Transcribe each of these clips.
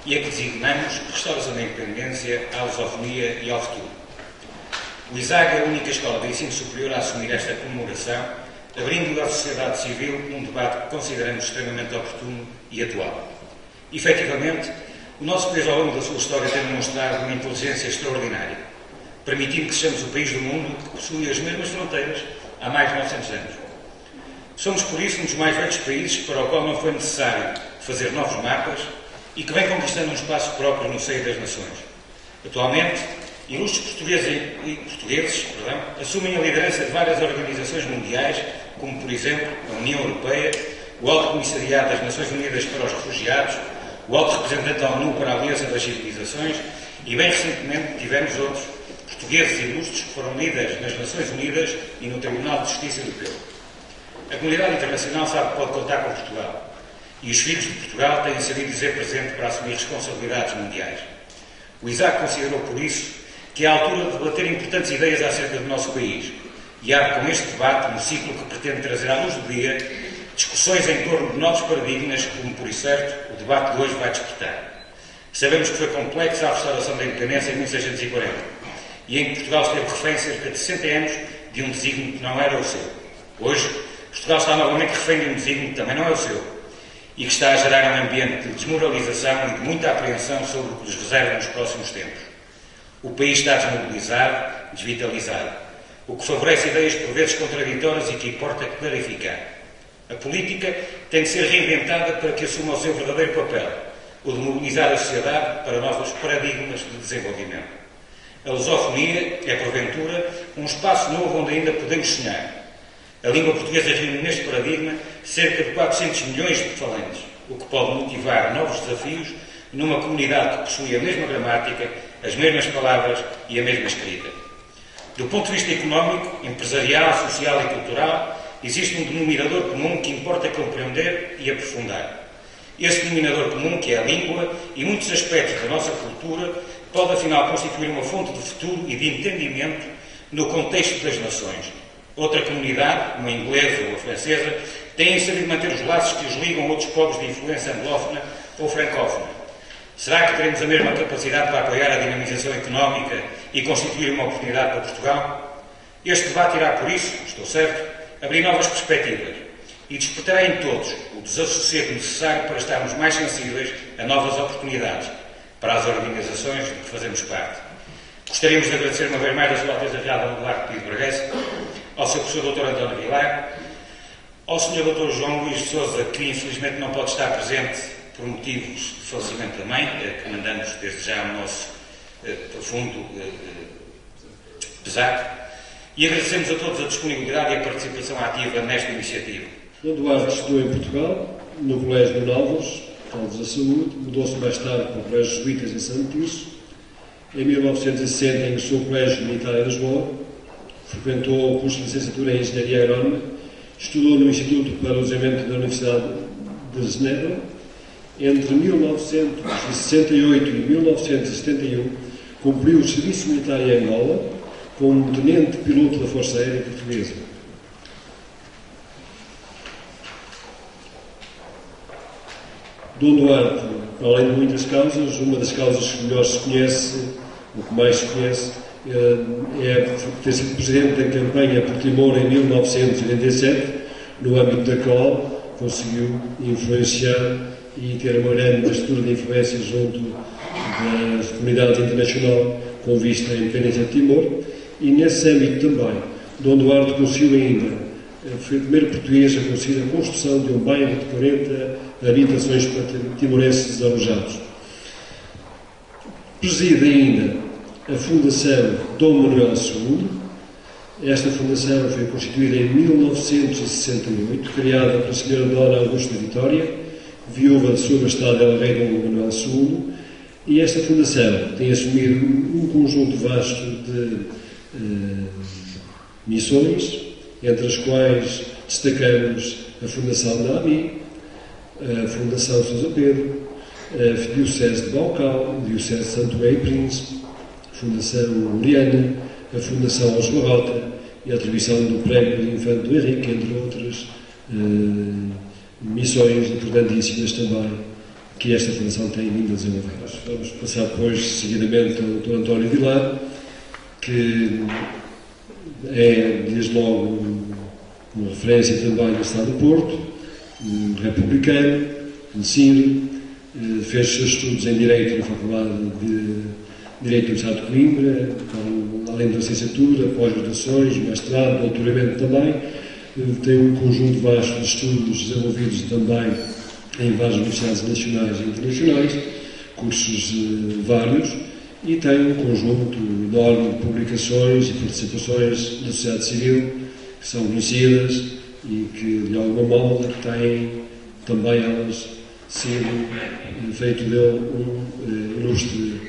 e a que designamos Restauração da Independência, à Lusofonia e ao Futuro. O ISAG é a única escola de ensino superior a assumir esta comemoração, abrindo à sociedade civil um debate que consideramos extremamente oportuno e atual. Efetivamente, o nosso país, ao longo da sua história, tem demonstrado uma inteligência extraordinária, permitindo que sejamos o país do mundo que possui as mesmas fronteiras há mais de 900 anos. Somos, por isso, um dos mais velhos países para o qual não foi necessário fazer novos mapas e que vem conquistando um espaço próprio no seio das nações. Atualmente, ilustres portugueses assumem a liderança de várias organizações mundiais, como, por exemplo, a União Europeia, o Alto Comissariado das Nações Unidas para os Refugiados, o Alto Representante da ONU para a Aliança das Civilizações e, bem recentemente, tivemos outros portugueses ilustres que foram líderes nas Nações Unidas e no Tribunal de Justiça Europeu. A comunidade internacional sabe que pode contar com Portugal e os filhos de Portugal têm sabido dizer presente para assumir responsabilidades mundiais. O ISAC considerou, por isso, que é a altura de debater importantes ideias acerca do nosso país e abre com este debate um ciclo que pretende trazer à luz do dia discussões em torno de novos paradigmas, como, por certo, o debate de hoje vai despertar. Sabemos que foi complexa a restauração da independência em 1640 e em que Portugal esteve refém cerca de 60 anos de um desígnio que não era o seu. Hoje, Portugal está novamente refém de um desígnio que também não é o seu e que está a gerar um ambiente de desmoralização e de muita apreensão sobre o que nos reserva nos próximos tempos. O país está desmobilizado, desvitalizado, o que favorece ideias por vezes contraditórias e que importa clarificar. A política tem de ser reinventada para que assuma o seu verdadeiro papel, o de mobilizar a sociedade para novos paradigmas de desenvolvimento. A lusofonia é, porventura, um espaço novo onde ainda podemos sonhar. A língua portuguesa reúne neste paradigma cerca de 400 milhões de falantes, o que pode motivar novos desafios numa comunidade que possui a mesma gramática, as mesmas palavras e a mesma escrita. Do ponto de vista económico, empresarial, social e cultural, existe um denominador comum que importa compreender e aprofundar. Esse denominador comum, que é a língua e muitos aspectos da nossa cultura, pode afinal constituir uma fonte de futuro e de entendimento no contexto das nações. Outra comunidade, uma inglesa ou a francesa, têm sabido manter os laços que os ligam a outros povos de influência anglófona ou francófona. Será que teremos a mesma capacidade para apoiar a dinamização económica e constituir uma oportunidade para Portugal? Este debate irá, por isso, estou certo, abrir novas perspectivas e despertará em todos o desassossego necessário para estarmos mais sensíveis a novas oportunidades para as organizações de que fazemos parte. Gostaríamos de agradecer uma vez mais a Sua Alteza Real Dom Eduardo Pires Bragança, ao Sr. Professor Dr. António Vilar, ao Sr. Dr. João Luís de Sousa, que infelizmente não pode estar presente por motivos de falecimento da mãe, que mandamos desde já o nosso profundo pesar, e agradecemos a todos a disponibilidade e a participação ativa nesta iniciativa. Dom Eduardo estudou em Portugal, no Colégio de Alves da Saúde, mudou-se mais tarde para o Colégio Jesuítas em Santo Tirso. Em 1960 ingressou no Colégio Militar em Lisboa, frequentou o curso de licenciatura em Engenharia Agrónoma, estudou no Instituto para o Desenvolvimento da Universidade de Genebra. Entre 1968 e 1971 cumpriu o serviço militar em Angola como tenente piloto da Força Aérea Portuguesa. Dom Duarte, além de muitas causas, uma das causas que melhor se conhece, o que mais se conhece, é ter sido presidente da campanha por Timor em 1987, no âmbito da qual conseguiu influenciar e ter uma grande estrutura de influência junto da comunidade internacional com vista à independência de Timor. E nesse âmbito também, Dom Duarte conseguiu ainda, foi o primeiro português a conseguir a construção de um bairro de 40 habitações para timorenses desalojados. Preside ainda a Fundação Dom Manuel II. Esta fundação foi constituída em 1968, criada pela Sra. Dona Augusta Vitória, viúva de Sua Majestade El Rei Dom Manuel II, e esta fundação tem assumido um conjunto vasto de missões, entre as quais destacamos a Fundação NAMI, a Fundação Sousa Pedro, a Diocese de Baucal, a Diocese de Santo Tomé e Príncipe, a Fundação Oriana, a Fundação Osbarrota e a atribuição do Prémio de Infante do Henrique, entre outras missões importantíssimas também que esta Fundação tem vindo a desenvolver. Nós vamos passar depois, seguidamente, ao Dr. António Vilar, que é, desde logo, uma referência também no Estado do Porto, um republicano, conhecido, fez os seus estudos em Direito na Faculdade de Direito do Estado de Coimbra, além da licenciatura, pós-graduações, mestrado, doutoramento também. Tem um conjunto vasto de estudos desenvolvidos também em várias universidades nacionais e internacionais, cursos vários, e tem um conjunto enorme de publicações e participações da sociedade civil que são conhecidas e que, de alguma modo, têm também elas sido feito dele um ilustre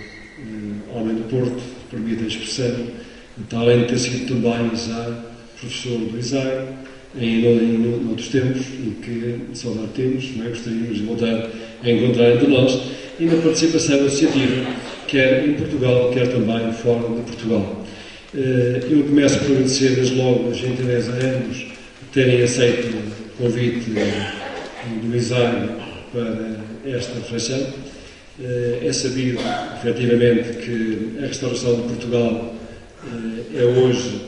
homem do Porto, permite a expressão, além de ter sido também já professor do ISAI em outros tempos, e que saudade temos, não é? Gostaríamos de voltar a encontrar entre nós, e na participação associativa, quer em Portugal, quer também fora de Portugal. Eu começo por agradecer desde logo a gentileza a ambos terem aceito o convite do ISAI para esta reflexão. É sabido, efetivamente, que a restauração de Portugal é hoje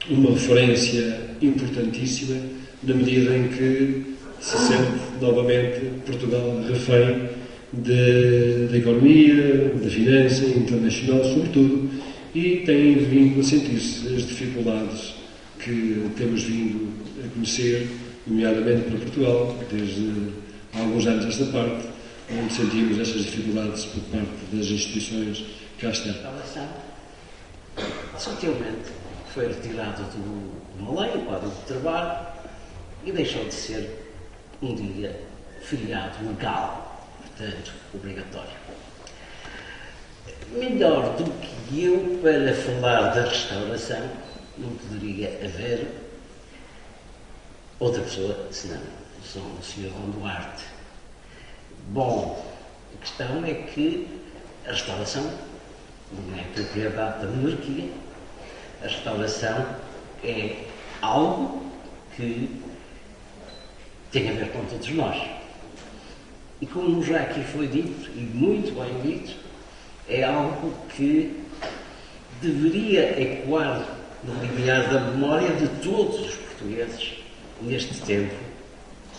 uma referência importantíssima, na medida em que se sente novamente Portugal refém da economia, da finança internacional, sobretudo, e tem vindo a sentir-se as dificuldades que temos vindo a conhecer, nomeadamente para Portugal, desde há alguns anos esta parte, onde sentimos estas dificuldades por parte das instituições que cá estão. Sutilmente foi retirado de uma lei, o Código de Trabalho, e deixou de ser um dia feriado legal, portanto, obrigatório. Melhor do que eu para falar da restauração, não poderia haver outra pessoa senão o Sr. Dom Duarte. Bom, a questão é que a restauração não é propriedade da monarquia. A restauração é algo que tem a ver com todos nós. E como já aqui foi dito, e muito bem dito, é algo que deveria ecoar no limiar da memória de todos os portugueses neste tempo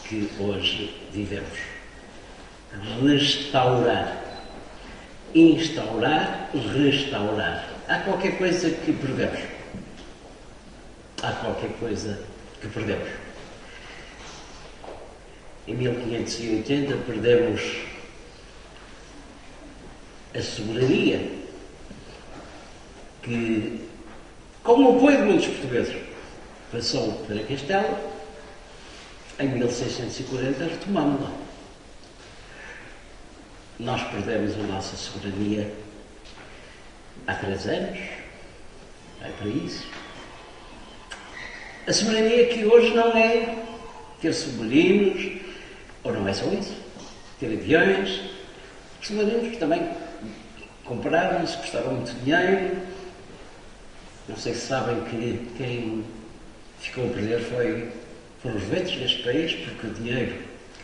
que hoje vivemos. Restaurar. Instaurar, restaurar. Há qualquer coisa que perdemos. Há qualquer coisa que perdemos. Em 1580 perdemos a soberania que, com o apoio de muitos portugueses, passou para Castelo. Em 1640 retomamos-la. Nós perdemos a nossa soberania há 3 anos. É para isso. A soberania que hoje não é ter submarinos, ou não é só isso, ter aviões. Os submarinos também compraram-se, custaram muito dinheiro. Não sei se sabem que quem ficou a perder foram os ventos deste país, porque o dinheiro,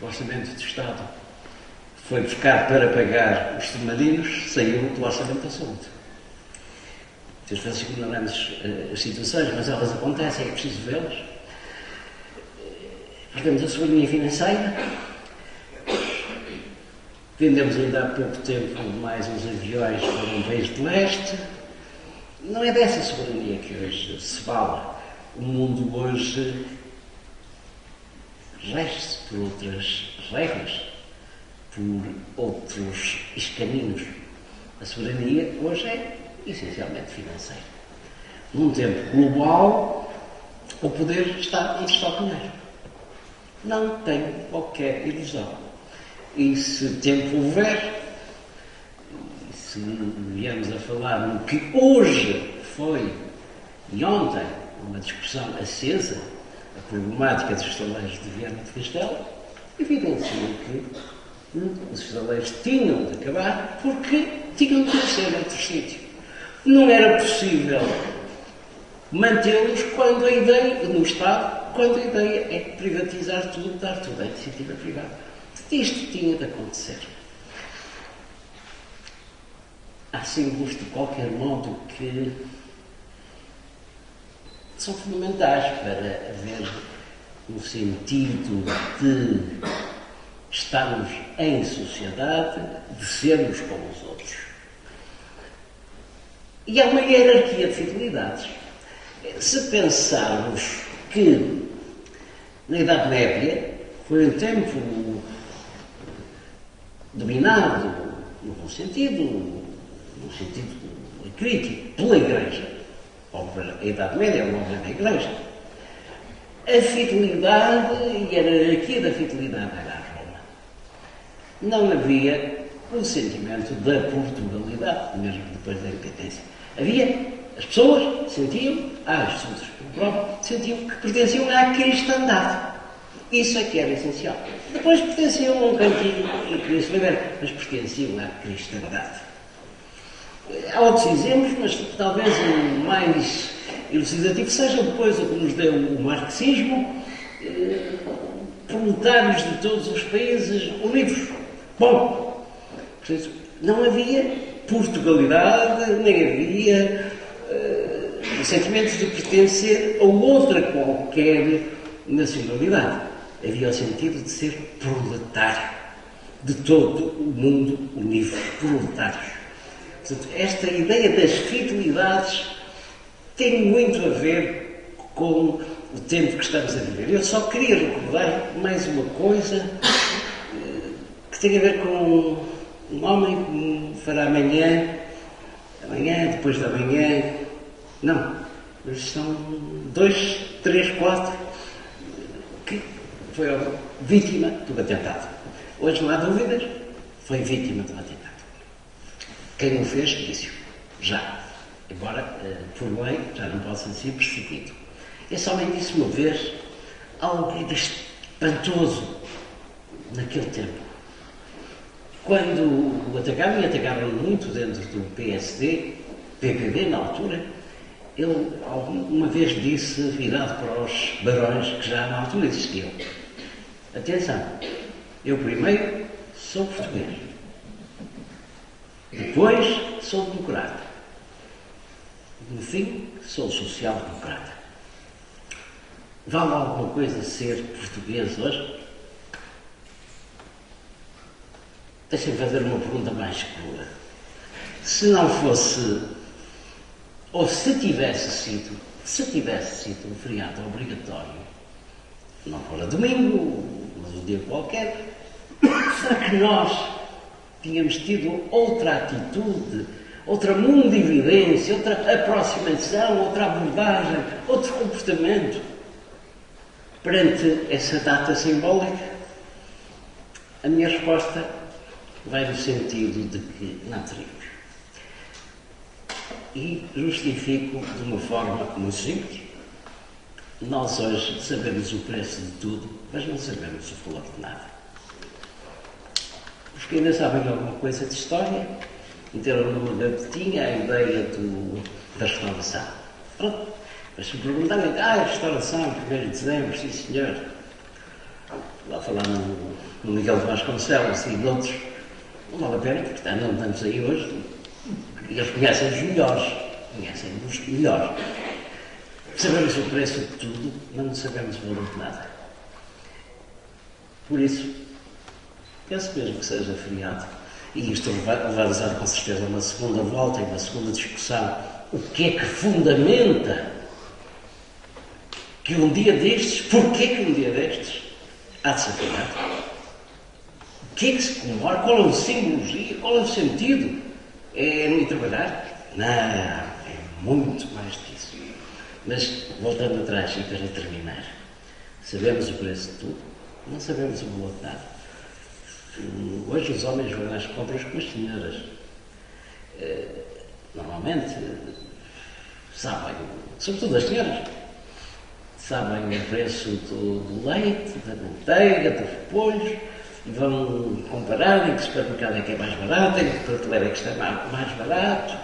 o orçamento do Estado, foi buscar para pagar os submarinos, saiu do orçamento da saúde. Às vezes ignoramos as situações, mas elas acontecem, é preciso vê-las. Perdemos a soberania financeira. Vendemos ainda há pouco tempo mais uns aviões para um país de leste. Não é dessa soberania que hoje se fala. O mundo hoje rege-se por outras regras, por outros caminhos. A soberania hoje é essencialmente financeira. Num tempo global, o poder está onde está o dinheiro. Não tem qualquer ilusão. E se tempo houver, se viemos a falar no que hoje foi e ontem uma discussão acesa, a problemática dos estaleiros de Viana de Castelo, evidencia que os estaleiros tinham de acabar porque tinham de crescer noutro sítio. Não era possível mantê-los quando a ideia, no Estado, quando a ideia é privatizar tudo, dar tudo à iniciativa privada. Isto tinha de acontecer. há símbolos de qualquer modo que são fundamentais para haver um sentido de estarmos em sociedade, de sermos como os outros. E há uma hierarquia de fidelidades. Se pensarmos que na Idade Média foi um tempo dominado, no bom sentido, no sentido crítico, pela Igreja. A Idade Média é uma obra da Igreja. A fidelidade e a hierarquia da fidelidade era a Roma. Não havia o sentimento da Portugalidade, mesmo depois da independência. Havia, as pessoas sentiam, as pessoas próprias, sentiam que pertenciam à cristandade. Isso é que era essencial. Depois pertenciam a um cantinho e queriam se beber, mas pertenciam à cristandade. Há outros exemplos, mas talvez o mais elucidativo seja depois o que nos deu o marxismo, proletários de todos os países unidos. Bom, portanto, não havia Portugalidade, nem havia sentimentos de pertencer a outra qualquer nacionalidade. Havia o sentido de ser proletário, de todo o mundo unido, proletários. Portanto, esta ideia das fidelidades tem muito a ver com o tempo que estamos a viver. Eu só queria recordar mais uma coisa que tem a ver com um homem que fará amanhã, depois da manhã, não, mas são 2, 3, 4, que foi vítima do atentado. Hoje não há dúvidas, foi vítima do atentado. Quem o fez, disse-o, já. Embora, por lei, já não possa ser perseguido. Esse homem disse uma vez algo de espantoso naquele tempo. Quando o atacaram, e atacaram muito dentro do PSD, PPD na altura, ele alguma vez disse, virado para os barões que já na altura existiam: atenção, eu primeiro sou português, depois sou democrata, no fim sou social-democrata. Vale alguma coisa ser português hoje? Deixem-me fazer uma pergunta mais crua. Se não fosse, ou se tivesse sido um feriado obrigatório, não fora domingo, mas um dia qualquer, será que nós tínhamos tido outra atitude, outra mundividência, outra aproximação, outra abordagem, outro comportamento perante essa data simbólica? A minha resposta vai no sentido de que não teríamos. E justifico de uma forma muito simples. Nós hoje sabemos o preço de tudo, mas não sabemos o valor de nada. Os que ainda sabem alguma coisa de história, meteram numa gavetinha a ideia da restauração. Pronto. Mas se me perguntarem, a restauração, 1º de dezembro, sim senhor. Lá falar no Miguel de Vasconcelos e noutros, não vale a pena, porque não estamos aí hoje. E eles conhecem os melhores. Sabemos o preço de tudo, mas não sabemos o valor de nada. Por isso, penso mesmo que seja feriado. E isto vai levar com certeza a uma segunda volta e uma segunda discussão. O que é que fundamenta que um dia destes, porquê que um dia destes há de ser feriado? O que é que se comemora? Qual é a simbologia? Qual é o sentido? É não ir trabalhar? Não, é muito mais disso. Mas, voltando atrás e para terminar, sabemos o preço de tudo, não sabemos o valor de nada. Hoje os homens vão às compras com as senhoras. Normalmente, sabem, sobretudo as senhoras, sabem o preço do leite, da manteiga, dos repolhos, e vão comparar em que supermercado é que é mais barato, em que prateleira é que está mais barato,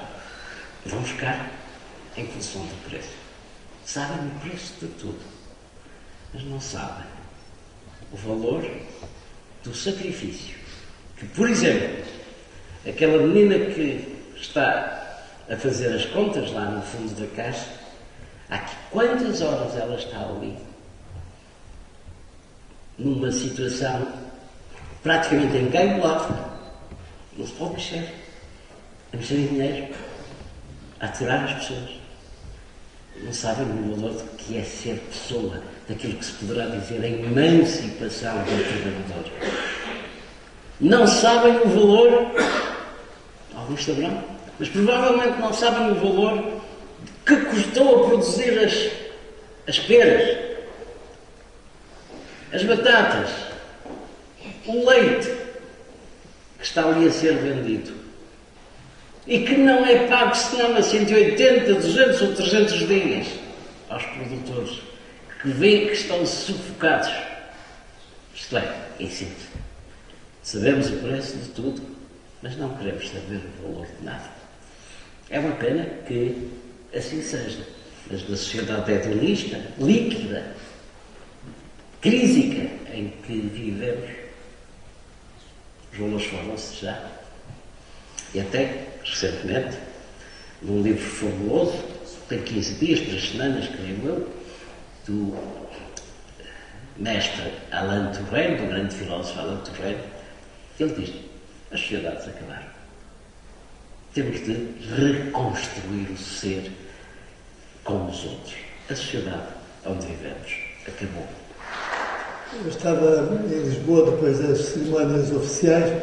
e vão buscar em função do preço. Sabem o preço de tudo, mas não sabem o valor do sacrifício. Que, por exemplo, aquela menina que está a fazer as contas lá no fundo da caixa, há que quantas horas ela está ali, numa situação praticamente incalculável, não se pode mexer, a mexer em dinheiro, a atirar as pessoas. Não sabem o valor de que é ser pessoa, daquilo que se poderá dizer a emancipação do trabalhador. Não sabem o valor, alguns saberão, mas provavelmente não sabem o valor que custou a produzir as peras, as batatas, o leite que está ali a ser vendido e que não é pago senão a 180, 200 ou 300 dias aos produtores que veem que estão sufocados. Isto é síntese. Sabemos o preço de tudo, mas não queremos saber o valor de nada. É uma pena que assim seja, mas na sociedade hedonista, líquida, crísica em que vivemos, os valores foram-se já. E até, recentemente, num livro fabuloso, tem 15 dias, 3 semanas, creio eu, do mestre Alain Touraine, do grande filósofo Alain Touraine, ele diz: as sociedades acabaram. Temos de reconstruir o ser como os outros. A sociedade onde vivemos acabou. Eu estava em Lisboa depois das cerimónias oficiais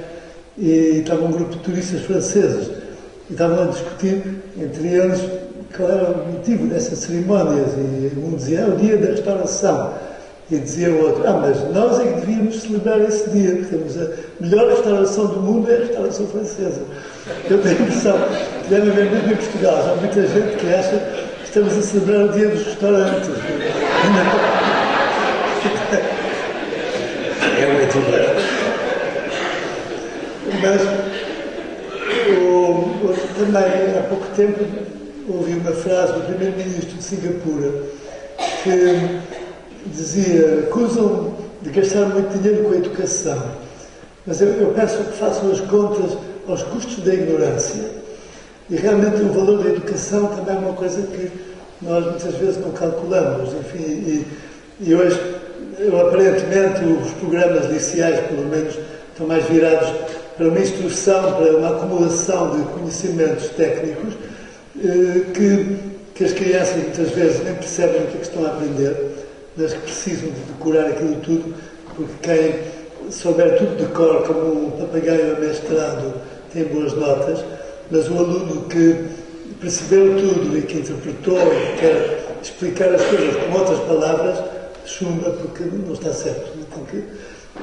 e estava um grupo de turistas franceses e estavam a discutir entre eles qual era o motivo dessas cerimónias, e um dizia: é o dia da restauração, e dizia o outro: mas nós é que devíamos celebrar esse dia, porque temos a melhor restauração do mundo, é a restauração francesa. Eu tenho a impressão que deve haver mesmo em Portugal, há muita gente que acha que estamos a celebrar o dia dos restaurantes. É muito bem. Mas também há pouco tempo ouvi uma frase do primeiro-ministro de Singapura que dizia: acusam de gastar muito dinheiro com a educação, mas eu peço que façam as contas aos custos da ignorância, e realmente o valor da educação também é uma coisa que nós muitas vezes não calculamos. Enfim, e hoje, aparentemente, os programas liceais, pelo menos, estão mais virados para uma instrução, para uma acumulação de conhecimentos técnicos que as crianças muitas vezes nem percebem o que é que estão a aprender, mas que precisam de decorar aquilo tudo, porque quem souber tudo de cor, como um papagaio amestrado, tem boas notas, mas o aluno que percebeu tudo e que interpretou e quer explicar as coisas com outras palavras, chumba porque não está certo.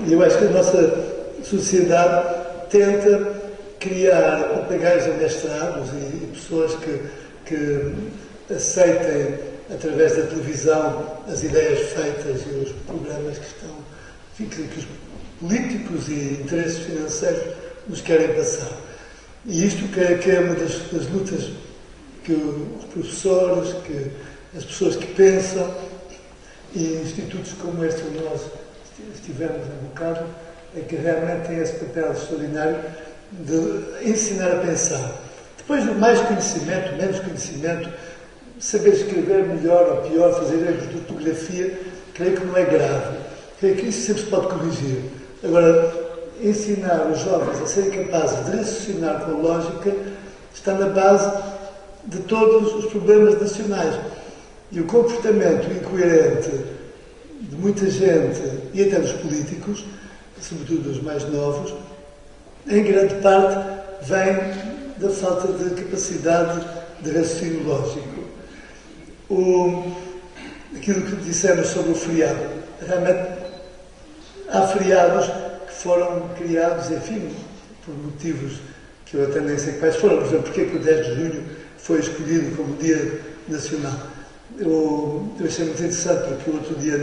E eu acho que a nossa sociedade tenta criar papagaios amestrados e pessoas que aceitem, através da televisão, as ideias feitas e os programas que estão, enfim, que os políticos e interesses financeiros nos querem passar. E isto que é uma das lutas que os professores, que as pessoas que pensam, e institutos como este onde nós estivemos um bocado, é que realmente tem esse papel extraordinário de ensinar a pensar. Depois, mais conhecimento, menos conhecimento, saber escrever melhor ou pior, fazer erros de ortografia, creio que não é grave. Creio que isso sempre se pode corrigir. Agora, ensinar os jovens a serem capazes de raciocinar com lógica está na base de todos os problemas nacionais. E o comportamento incoerente de muita gente, e até dos políticos, sobretudo dos mais novos, em grande parte vem da falta de capacidade de raciocínio lógico. Aquilo que dissemos sobre o feriado, realmente há feriados que foram criados, enfim, por motivos que eu até nem sei quais foram. Por exemplo, porque é que o 10 de junho foi escolhido como Dia Nacional? Eu achei muito interessante, porque o outro dia,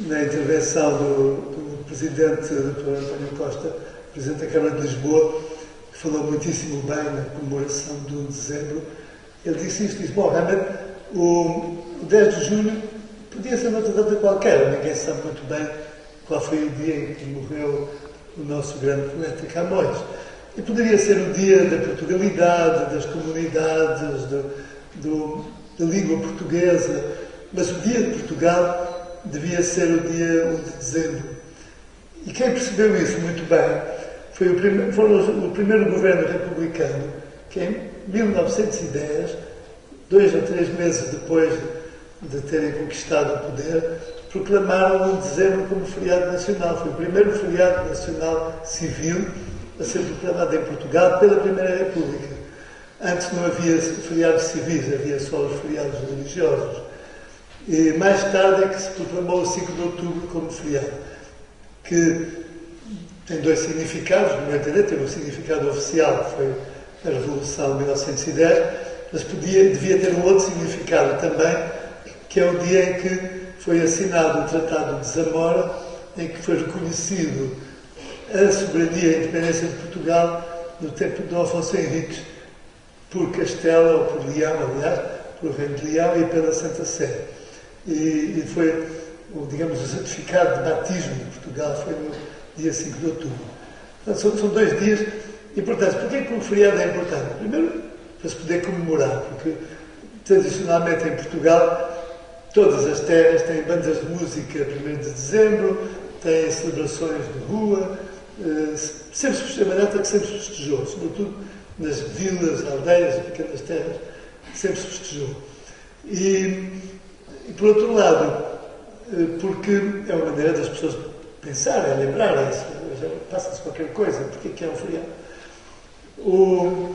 na intervenção do Presidente, Dr. António Costa, Presidente da Câmara de Lisboa, que falou muitíssimo bem na comemoração de 1 de dezembro, ele disse isto, disse: bom, realmente, o 10 de junho podia ser noutra data qualquer, ninguém sabe muito bem qual foi o dia em que morreu o nosso grande poeta Camões. E poderia ser o dia da Portugalidade, das comunidades, da língua portuguesa, mas o dia de Portugal devia ser o dia 1 de dezembro. E quem percebeu isso muito bem foi o primeiro governo republicano que em 1910, 2 ou 3 meses depois de terem conquistado o poder, proclamaram 1 de dezembro como feriado nacional. Foi o primeiro feriado nacional civil a ser proclamado em Portugal pela Primeira República. Antes não havia feriados civis, havia só os feriados religiosos. E mais tarde é que se proclamou o 5 de outubro como feriado, que tem 2 significados, no meu entender, tem um significado oficial, que foi a Revolução de 1910, mas devia ter um outro significado também, que é o dia em que foi assinado o Tratado de Zamora, em que foi reconhecido a soberania e a independência de Portugal no tempo de Dom Afonso Henriques, por Castela, ou por Leão, aliás, pelo Reino de Leão e pela Santa Sé. E foi, digamos, o certificado de batismo de Portugal, foi no dia 5 de outubro. Portanto, são 2 dias importantes. Porquê que o feriado é importante? Primeiro, para se poder comemorar, porque tradicionalmente em Portugal todas as terras têm bandas de música 1º de dezembro, têm celebrações de rua, sempre se festejou, uma data que sempre se festejou, sobretudo nas vilas, aldeias, pequenas terras, sempre se festejou. E por outro lado, porque é uma maneira das pessoas pensarem, lembrarem-se, passa-se qualquer coisa, porque é que é um feriado? O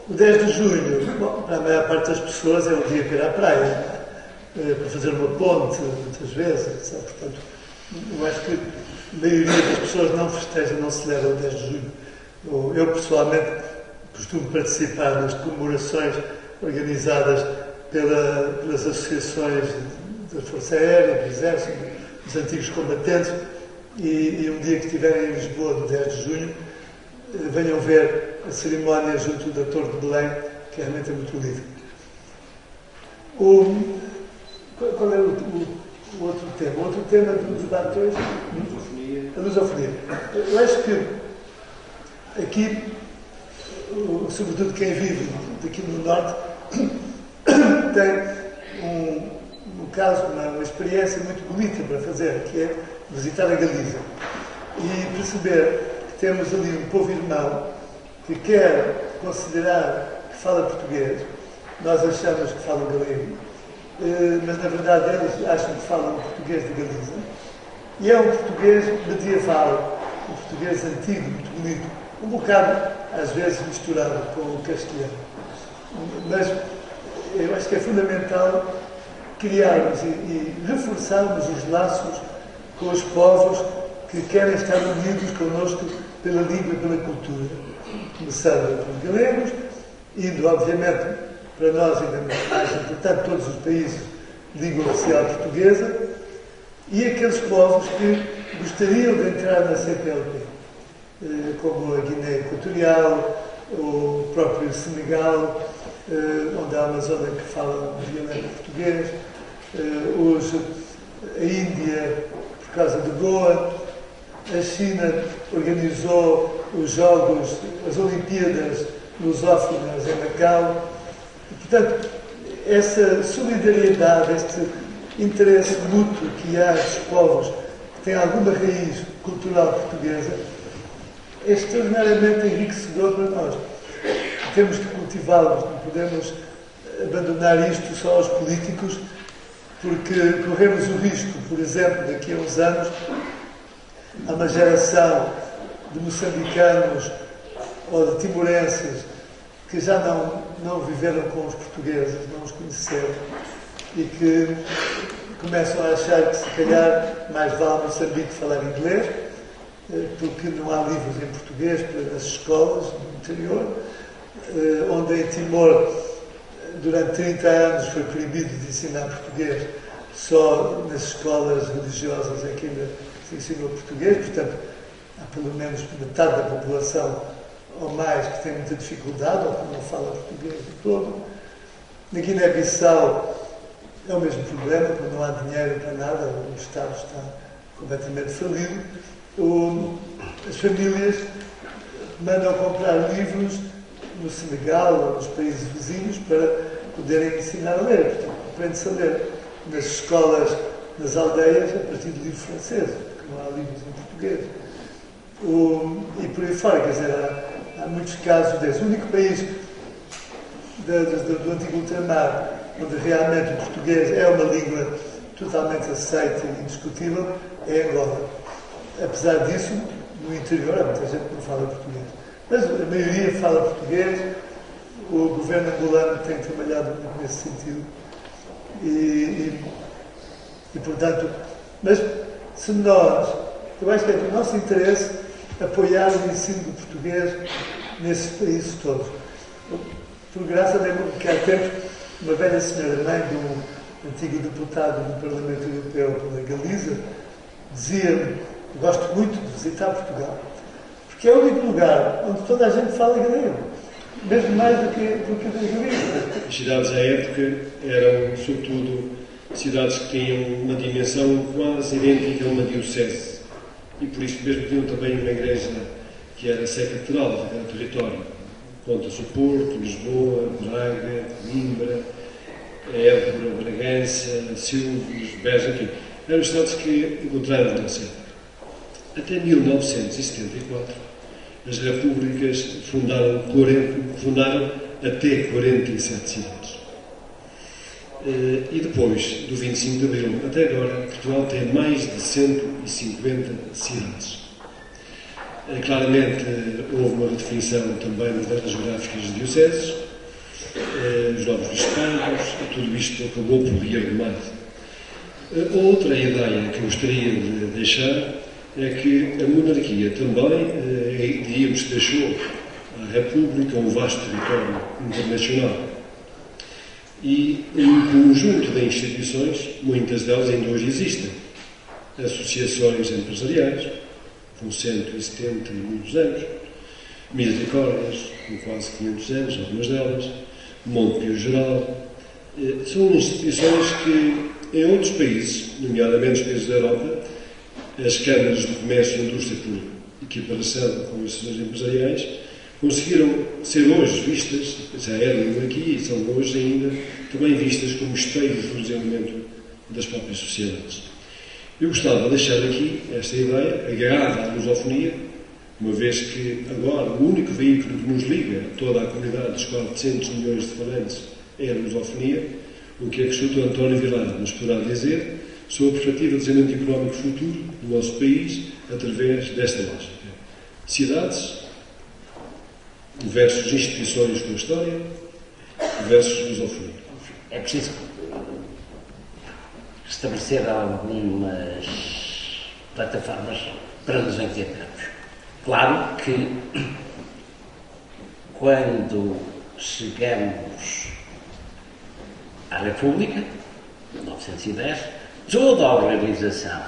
10 de junho, bom, para a maior parte das pessoas é um dia para ir à praia, para fazer uma ponte, muitas vezes, sabe? Portanto, eu acho que a maioria das pessoas não festeja, não celebra o 10 de junho. Eu, pessoalmente, costumo participar nas comemorações organizadas pelas associações da Força Aérea, do Exército, dos antigos combatentes, e um dia que estiverem em Lisboa, no 10 de junho, venham ver a cerimónia junto da Torre de Belém, que realmente é muito bonita. Qual é o outro tema? O outro tema do debate hoje? A lusofonia. Eu acho que aqui, sobretudo quem vive aqui no Norte, tem um caso, uma experiência muito bonita para fazer, que é visitar a Galiza e perceber que temos ali um povo irmão que quer considerar que fala português. Nós achamos que falam galego, mas na verdade eles acham que falam português de Galiza. E é um português medieval, um português antigo, muito bonito, um bocado, às vezes, misturado com o castelhano. Mas eu acho que é fundamental criarmos e reforçarmos os laços com os povos que querem estar unidos connosco pela língua e pela cultura. Começando pelos galegos, indo, obviamente, para nós, ainda mais importante, todos os países de língua oficial portuguesa, e aqueles povos que gostariam de entrar na CPLP, como a Guiné Equatorial, o próprio Senegal, onde há uma zona que fala um dialeto português, a Índia, por causa de Goa, a China organizou os Jogos, as Olimpíadas lusófonas em Macau. E, portanto, essa solidariedade, este interesse mútuo que há dos povos que têm alguma raiz cultural portuguesa, é extraordinariamente enriquecedor para nós. Temos de cultivá-los, não podemos abandonar isto só aos políticos, porque corremos o risco, por exemplo, daqui a uns anos, há uma geração de moçambicanos ou de timorenses que já não viveram com os portugueses, não os conheceram, e que começam a achar que, se calhar, mais vale Moçambique falar inglês, porque não há livros em português nas escolas do interior, onde em Timor, durante 30 anos, foi proibido de ensinar português, só nas escolas religiosas é que ainda se ensinou português, portanto, há pelo menos metade da população ou mais que tem muita dificuldade ou que não fala português de todo. Na Guiné-Bissau é o mesmo problema, quando não há dinheiro para nada, o Estado está completamente falido. As famílias mandam comprar livros no Senegal ou nos países vizinhos para poderem ensinar a ler. Portanto, aprende-se a ler nas escolas, nas aldeias, a partir de livros franceses, porque não há livros em português. E por aí fora, quer dizer, há muitos casos desses. O único país do antigo ultramar onde realmente o português é uma língua totalmente aceita e indiscutível é Angola. Apesar disso, no interior há muita gente que não fala português. Mas a maioria fala português. O governo angolano tem trabalhado muito nesse sentido. E portanto, mas se nós, eu acho que é do nosso interesse apoiar o ensino do português nesses países todos. Por graça, lembro-me que há tempos uma velha senhora mãe de um antigo deputado do Parlamento Europeu pela Galiza dizia-me: gosto muito de visitar Portugal, porque é o único lugar onde toda a gente fala galego, mesmo mais do que da Galiza. As cidades à época eram, sobretudo, cidades que tinham uma dimensão quase idêntica a uma diocese, e por isso mesmo tinham também uma igreja que era sé-catedral daquele território. Conta-se o Porto, Lisboa, Braga, Coimbra, Évora, Bragança, Silves, Beja, enfim. Eram cidades que encontraram nessa época. Até 1974, as repúblicas fundaram até 47 cidades. E depois do 25 de Abril até agora, Portugal tem mais de 150 cidades. Claramente houve uma redefinição também das áreas geográficas de dioceses, os novos bispados, e tudo isto acabou por rearrumar. Outra ideia que eu gostaria de deixar é que a monarquia também, diríamos que deixou à República um vasto território internacional. E um conjunto de instituições, muitas delas ainda hoje existem. Associações empresariais, com 170 e muitos anos, misericórdias, com quase 500 anos, algumas delas, Monte Pio Geral. São instituições que, em outros países, nomeadamente os países da Europa, as câmaras de comércio e indústria, por equiparação com as associações empresariais, conseguiram ser hoje vistas, já eram aqui e são hoje ainda, também vistas como espelhos do desenvolvimento das próprias sociedades. Eu gostava de deixar aqui esta ideia, agarrada à lusofonia, uma vez que agora o único veículo que nos liga a toda a comunidade dos 400 milhões de falantes é a lusofonia, o que é que o Sr. António Vilar nos poderá dizer sobre a perspectiva de desenvolvimento económico futuro do nosso país através desta lógica. Cidades versus instituições com história versus lusofonia. É preciso estabelecer algumas plataformas para nos entendermos. Claro que quando chegamos à República, em 1910, toda a organização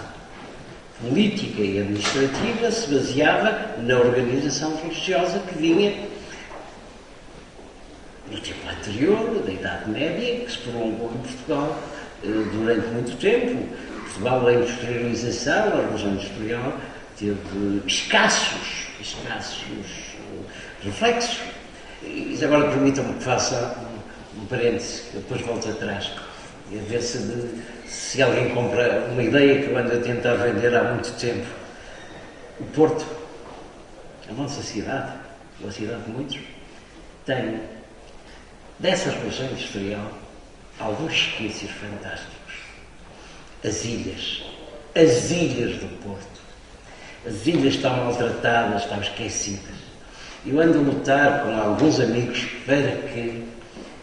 política e administrativa se baseava na organização religiosa que vinha do tempo anterior, da Idade Média, que se prolongou em Portugal durante muito tempo. Portugal, a industrialização, a Revolução Industrial, teve escassos reflexos. E agora permitam-me que faça um parêntese, que depois volto atrás, e a ver se alguém compra uma ideia que eu ando a tentar vender há muito tempo. O Porto, a nossa cidade, uma cidade de muitos, tem, dessa Revolução Industrial, alguns resquícios fantásticos. As ilhas do Porto. As ilhas estão maltratadas, estão esquecidas. Eu ando a lutar com alguns amigos para que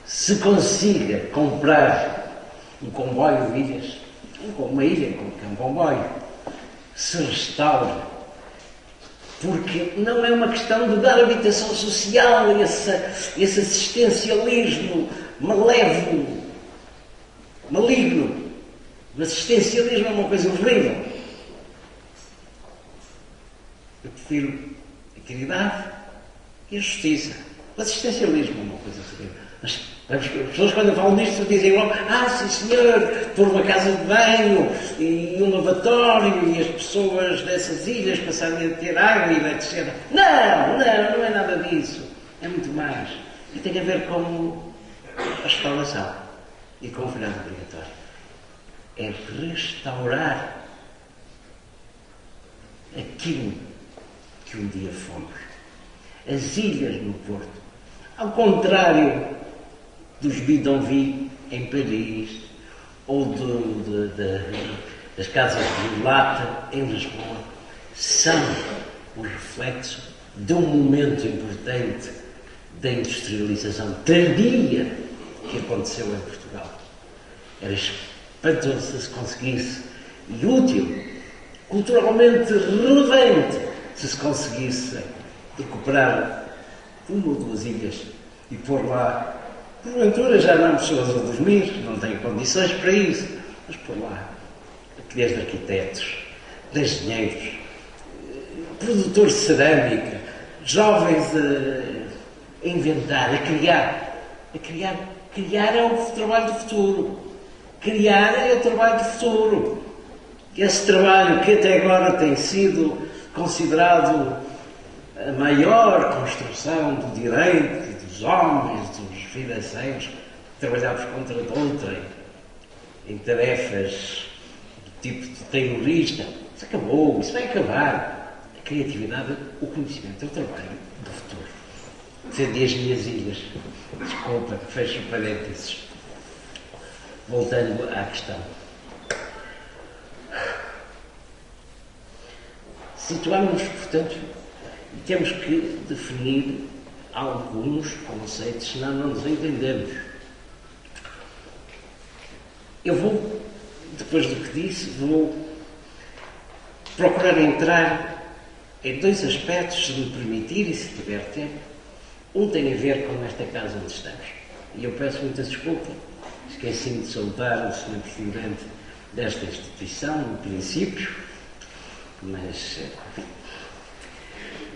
se consiga comprar um comboio de ilhas, uma ilha com um comboio, se restaure, porque não é uma questão de dar habitação social, esse assistencialismo malévolo, maligno. O assistencialismo é uma coisa horrível. Eu prefiro a caridade e a justiça. O assistencialismo é uma coisa horrível. Mas as pessoas quando falam disto dizem logo, sim senhor, por uma casa de banho e um lavatório e as pessoas dessas ilhas passarem a ter água e eletricidade. Não é nada disso. É muito mais. E tem a ver com a restauração e com o feriado obrigatório. É restaurar aquilo que um dia fomos. As ilhas no Porto. Ao contrário dos bidonvilles em Paris ou das casas de lata em Lisboa, são o reflexo de um momento importante da industrialização tardia que aconteceu em Portugal. Era espantoso se conseguisse, e útil, culturalmente relevante, se conseguisse recuperar uma ou duas ilhas e pôr lá, porventura já não pessoas a dormir, não têm condições para isso, mas pôr lá ateliês de arquitetos, de engenheiros, produtores de cerâmica, jovens a inventar, a criar. Criar é o trabalho do futuro. Criar é o trabalho do futuro. Esse trabalho que até agora tem sido considerado a maior construção do direito, dos homens, dos financeiros, trabalhamos contra outrem, em tarefas do tipo de terrorista. Isso acabou, isso vai acabar. A criatividade, o conhecimento, é o trabalho do futuro. Defendi as minhas ilhas. Desculpa, fecho parênteses. Voltando à questão. Situamos-nos, portanto, e temos que definir alguns conceitos, senão não nos entendemos. Eu vou, depois do que disse, vou procurar entrar em dois aspectos, se me permitir e se tiver tempo. Um tem a ver com esta casa onde estamos. E eu peço muita desculpa, esqueci-me de soltar o Sr. Presidente desta instituição, no princípio, mas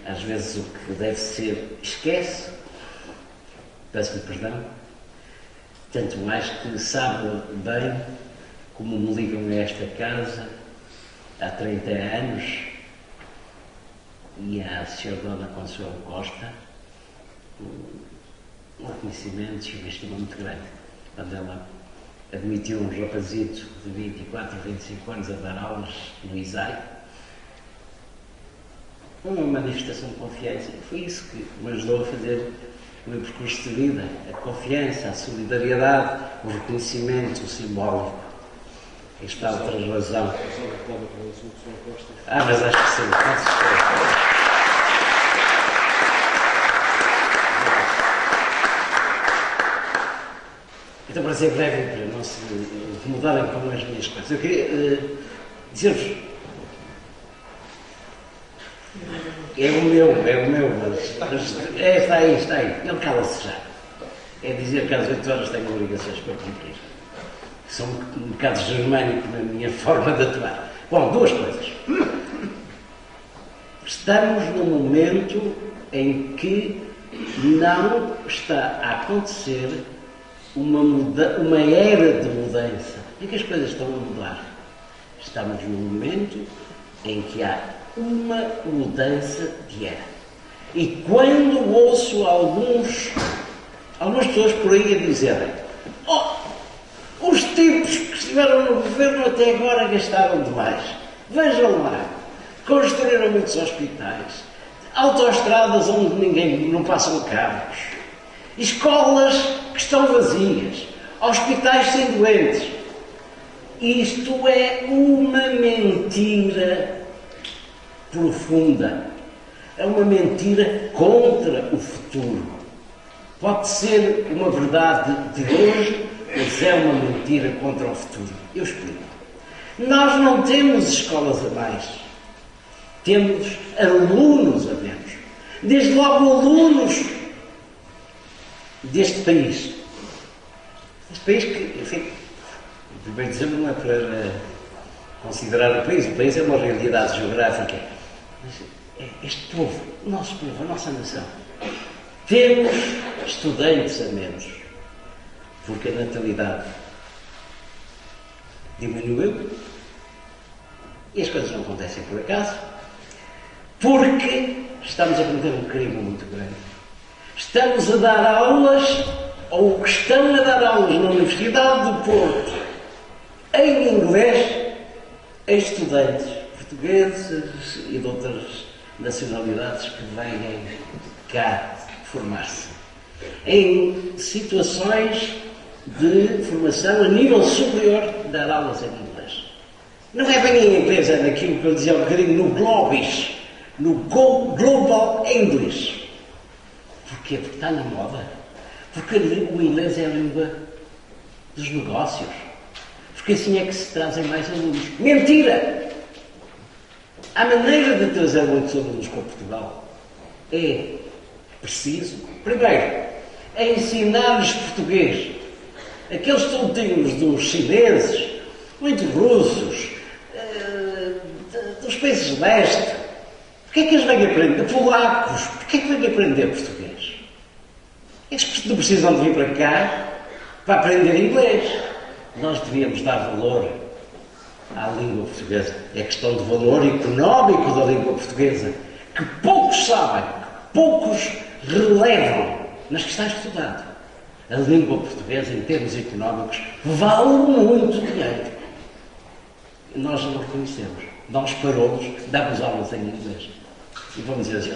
às vezes o que deve ser esquece, peço-lhe perdão, tanto mais que sabe bem como me ligam a esta casa há 30 anos e à Sra. Dona Consuelo Costa um reconhecimento e uma estima muito grande. Quando ela admitiu um rapazito de 24, 25 anos a dar aulas no ISAI, uma manifestação de confiança, e foi isso que me ajudou a fazer o meu percurso de vida, a confiança, a solidariedade, o reconhecimento, o simbólico. Esta outra razão. Mas acho que sim, com certeza. Então, para ser breve, para não se incomodarem com as minhas coisas, eu queria dizer-vos. É o meu, mas está aí. Ele cala-se já. É dizer que às 8 horas tenho obrigações para cumprir. Sou um bocado germânico na minha forma de atuar. Bom, duas coisas. Estamos num momento em que não está a acontecer uma era de mudança, em que as coisas estão a mudar. Estamos num momento em que há uma mudança de era. E quando ouço algumas pessoas por aí a dizerem: os tipos que estiveram no governo até agora gastaram demais. Vejam lá, construíram muitos hospitais, autoestradas onde não passam carros, escolas que estão vazias, hospitais sem doentes. Isto é uma mentira profunda. É uma mentira contra o futuro. Pode ser uma verdade de hoje, mas é uma mentira contra o futuro. Eu explico. Nós não temos escolas a mais. Temos alunos a menos. Desde logo alunos deste país. Este país que, enfim, primeiro dizer, não é para considerar o país é uma realidade geográfica. Mas este povo, o nosso povo, a nossa nação, temos estudantes a menos. porque a natalidade diminuiu, e as coisas não acontecem por acaso, porque estamos a cometer um crime muito grande. Estamos a dar aulas, ou estão a dar aulas na Universidade do Porto, em inglês, a estudantes portugueses e de outras nacionalidades que vêm cá formar-se, em situações de formação a nível superior, dar aulas em inglês. Não é bem em inglês, é naquilo que eu dizia um bocadinho, no Globis, no Global English. Porquê? Porque está na moda. Porque o inglês é a língua dos negócios. Porque assim é que se trazem mais alunos. Mentira! A maneira de trazer muitos alunos para Portugal é preciso, primeiro, é ensinar-lhes português. Aqueles tontinhos dos chineses, muitos russos, dos países de leste, porquê é que eles vêm aprender? Polacos, porquê é que vêm aprender português? Eles não precisam de vir para cá para aprender inglês. Nós devíamos dar valor à língua portuguesa. É questão de valor económico da língua portuguesa, que poucos sabem, que poucos relevam, mas que está estudado. A língua portuguesa, em termos económicos, vale muito dinheiro. Nós não reconhecemos. Nós paramos, damos aulas em inglês. E vamos dizer assim,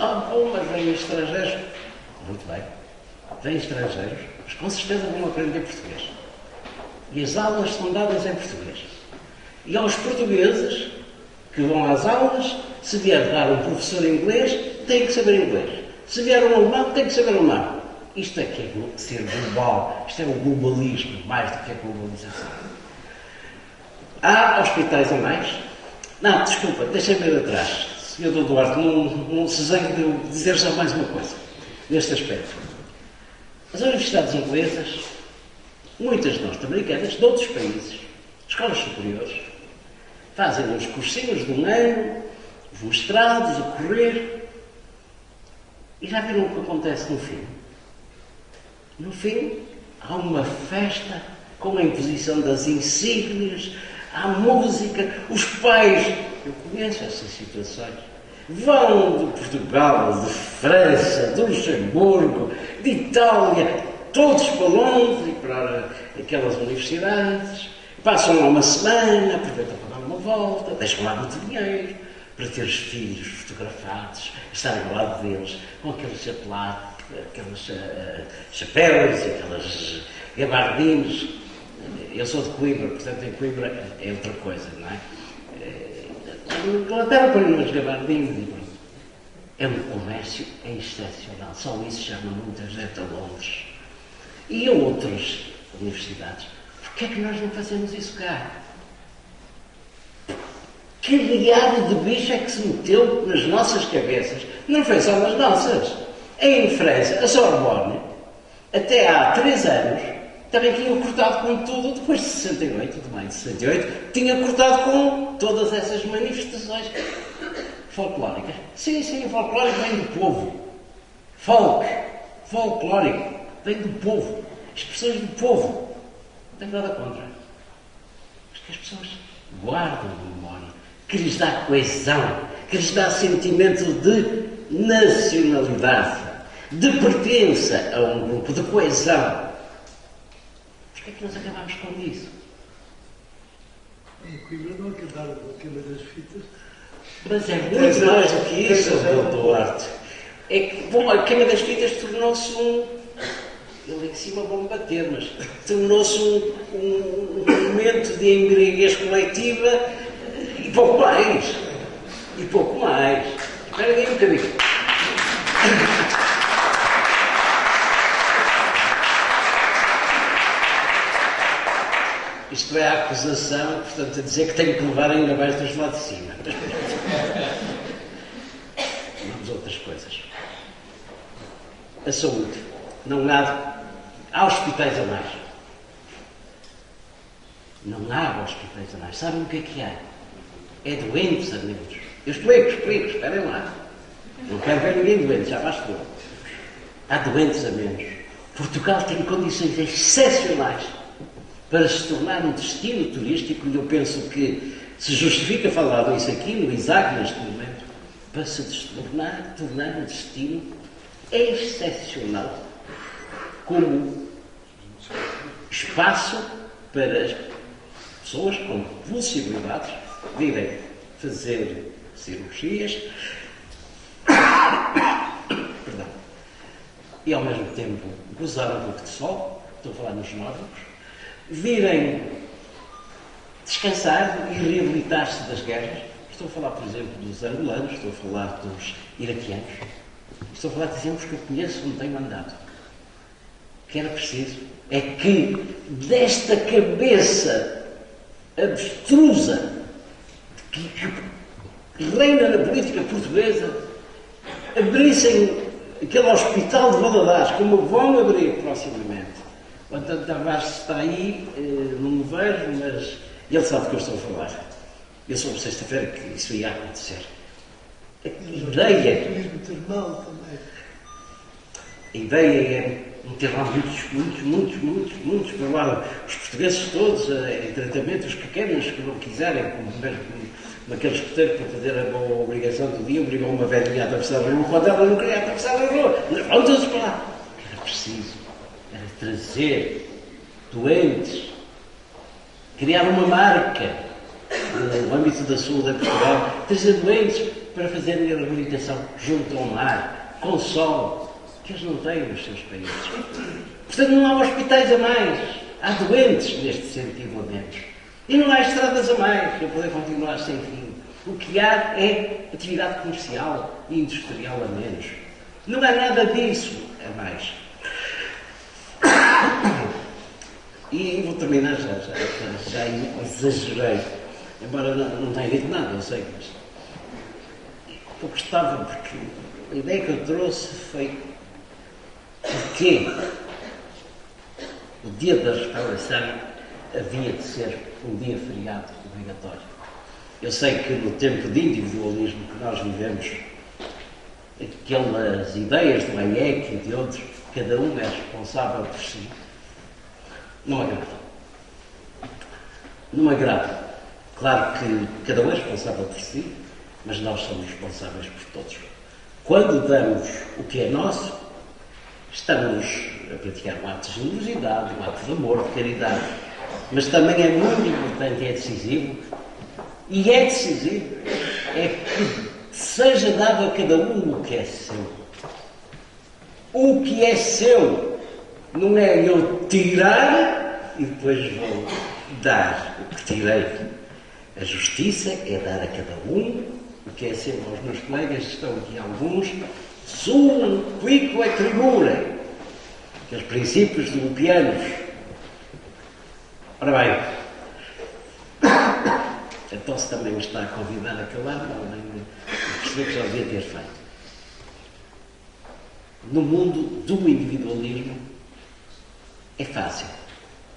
mas vêm estrangeiros. Muito bem. Vêm estrangeiros, mas com certeza vão aprender português. E as aulas são dadas em português. E aos portugueses que vão às aulas, se vier dar um professor inglês, tem que saber inglês. Se vier um alemão, tem que saber alemão. Isto é que é ser global. Isto é o globalismo, mais do que a globalização. Há hospitais a mais? Não, desculpa, deixem-me ir atrás. Sr. Dr. Duarte, não se zangue de eu dizer já mais uma coisa, neste aspecto. As universidades inglesas, muitas norte-americanas, de outros países, escolas superiores, fazem uns cursinhos de um ano, os mestrados, a correr, e já viram o que acontece no fim? No fim, há uma festa com a imposição das insígnias, há música, os pais, eu conheço essas situações, vão de Portugal, de França, de Luxemburgo, de Itália, todos para Londres e para aquelas universidades, passam lá uma semana, aproveitam para dar uma volta, deixam lá muito dinheiro para ter os filhos fotografados, estarem ao lado deles, com aqueles chapéus, aquelas gabardines. Eu sou de Coimbra, portanto em Coimbra é outra coisa, não é? Na Inglaterra põem umas gabardines e pronto. É um comércio excepcional, só isso chama muita gente a Londres. E a outras universidades. Porquê é que nós não fazemos isso cá? Que diabo de bicho é que se meteu nas nossas cabeças? Não foi só nas nossas. Em França, a Sorbonne, até há 3 anos, também tinham cortado com tudo, depois de 68, de maio de 68, tinha cortado com todas essas manifestações folclóricas. Sim, folclórico vem do povo. Folclórico, vem do povo. Expressões do povo. Não tenho nada contra. Mas que as pessoas guardam a memória, que lhes dá coesão, que lhes dá sentimento de nacionalidade, de pertença a um grupo, de coesão. Porquê é que nós acabamos com isso? Em Coimbra não acabaram com a queima das fitas. Mas é muito mais do que isso, Dr. Duarte. É que, bom, a queima das fitas tornou-se ele em cima vão bater, mas tornou-se um momento de embriaguez coletiva e pouco mais. Espera aí um bocadinho. Isto é a acusação, portanto, a dizer que tenho que levar ainda mais dos lá de cima. Vamos a outras coisas. A saúde. Não há hospitais a mais. Não há hospitais a mais. Sabem o que há? É doentes a menos. Eu explico, esperem lá. Não quero ver ninguém doente, já bastou. Há doentes a menos. Portugal tem condições excepcionais para se tornar um destino turístico, e eu penso que se justifica falar disso aqui no Isaac neste momento, para se tornar um destino excepcional como espaço para as pessoas com possibilidades virem fazer cirurgias perdão, e ao mesmo tempo gozar um pouco de sol, estou a falar nos nórdicos, virem descansar e reabilitar-se das guerras. Estou a falar, por exemplo, dos angolanos, estou a falar dos iraquianos, estou a falar de exemplos que eu conheço onde tenho andado. O que era preciso é que desta cabeça abstrusa que reina na política portuguesa abrissem aquele hospital de Valadares, como vão abrir proximamente. O António Tavares está aí, não me vejo, mas ele sabe do que eu estou a falar. Eu soube sexta-feira que isso ia acontecer. A ideia... Turismo termal também. A ideia é meter lá muitos, para lá os portugueses todos em tratamento, os que querem, os que não quiserem, como mesmo naquele escoteiro para fazer a boa obrigação do dia, obrigou uma velhinha a atravessar a rua, quando ela não queria atravessar a rua, vão todos para lá. O que era preciso era trazer doentes, criar uma marca no âmbito da saúde em Portugal, trazer doentes para fazerem a reabilitação junto ao mar, com sol, que eles não têm nos seus países. Portanto, não há hospitais a mais, há doentes neste sentido a menos. E não há estradas a mais, para poder continuar sem fim. O que há é atividade comercial e industrial a menos. Não há nada disso a mais. E vou terminar já exagerei. Embora não tenha dito nada, eu sei, mas eu gostava, porque a ideia que eu trouxe foi porque o dia da restauração havia de ser um dia feriado obrigatório. Eu sei que no tempo de individualismo que nós vivemos, aquelas ideias do Hayek e de outros, cada um é responsável por si, não agrada. Não agrada. Claro que cada um é responsável por si, mas nós somos responsáveis por todos. Quando damos o que é nosso, estamos a praticar um ato de generosidade, um ato de amor, de caridade. Mas também é muito importante, é decisivo, é que seja dado a cada um o que é seu. O que é seu não é eu tirar e depois vou dar o que tirei. A justiça é dar a cada um o que é seu. Aos meus colegas estão aqui alguns. Sum quico et tribure. Aqueles princípios do Lupianos. Ora bem, a tosse também me está a convidar a calar, além de perceber que já devia ter feito. No mundo do individualismo é fácil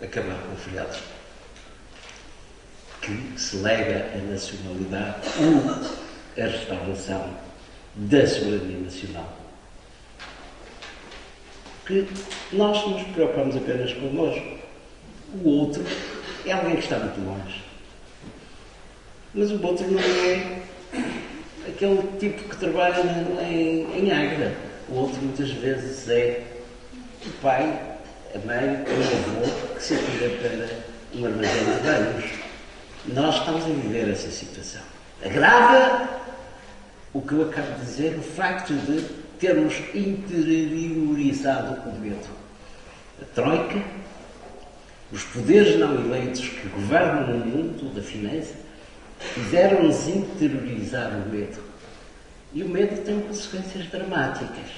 acabar com feriados. Que celebra a nacionalidade ou a restauração da soberania nacional. Que nós nos preocupamos apenas connosco. O outro é alguém que está muito longe. Mas o outro não é aquele tipo que trabalha em Agra. O outro muitas vezes é o pai, a mãe, o avô que se atira para um armazém de banhos. Nós estamos a viver essa situação. Agrava o que eu acabo de dizer, o facto de termos interiorizado o medo. A Troika, os poderes não eleitos que governam o mundo da finança, fizeram-nos interiorizar o medo. E o medo tem consequências dramáticas.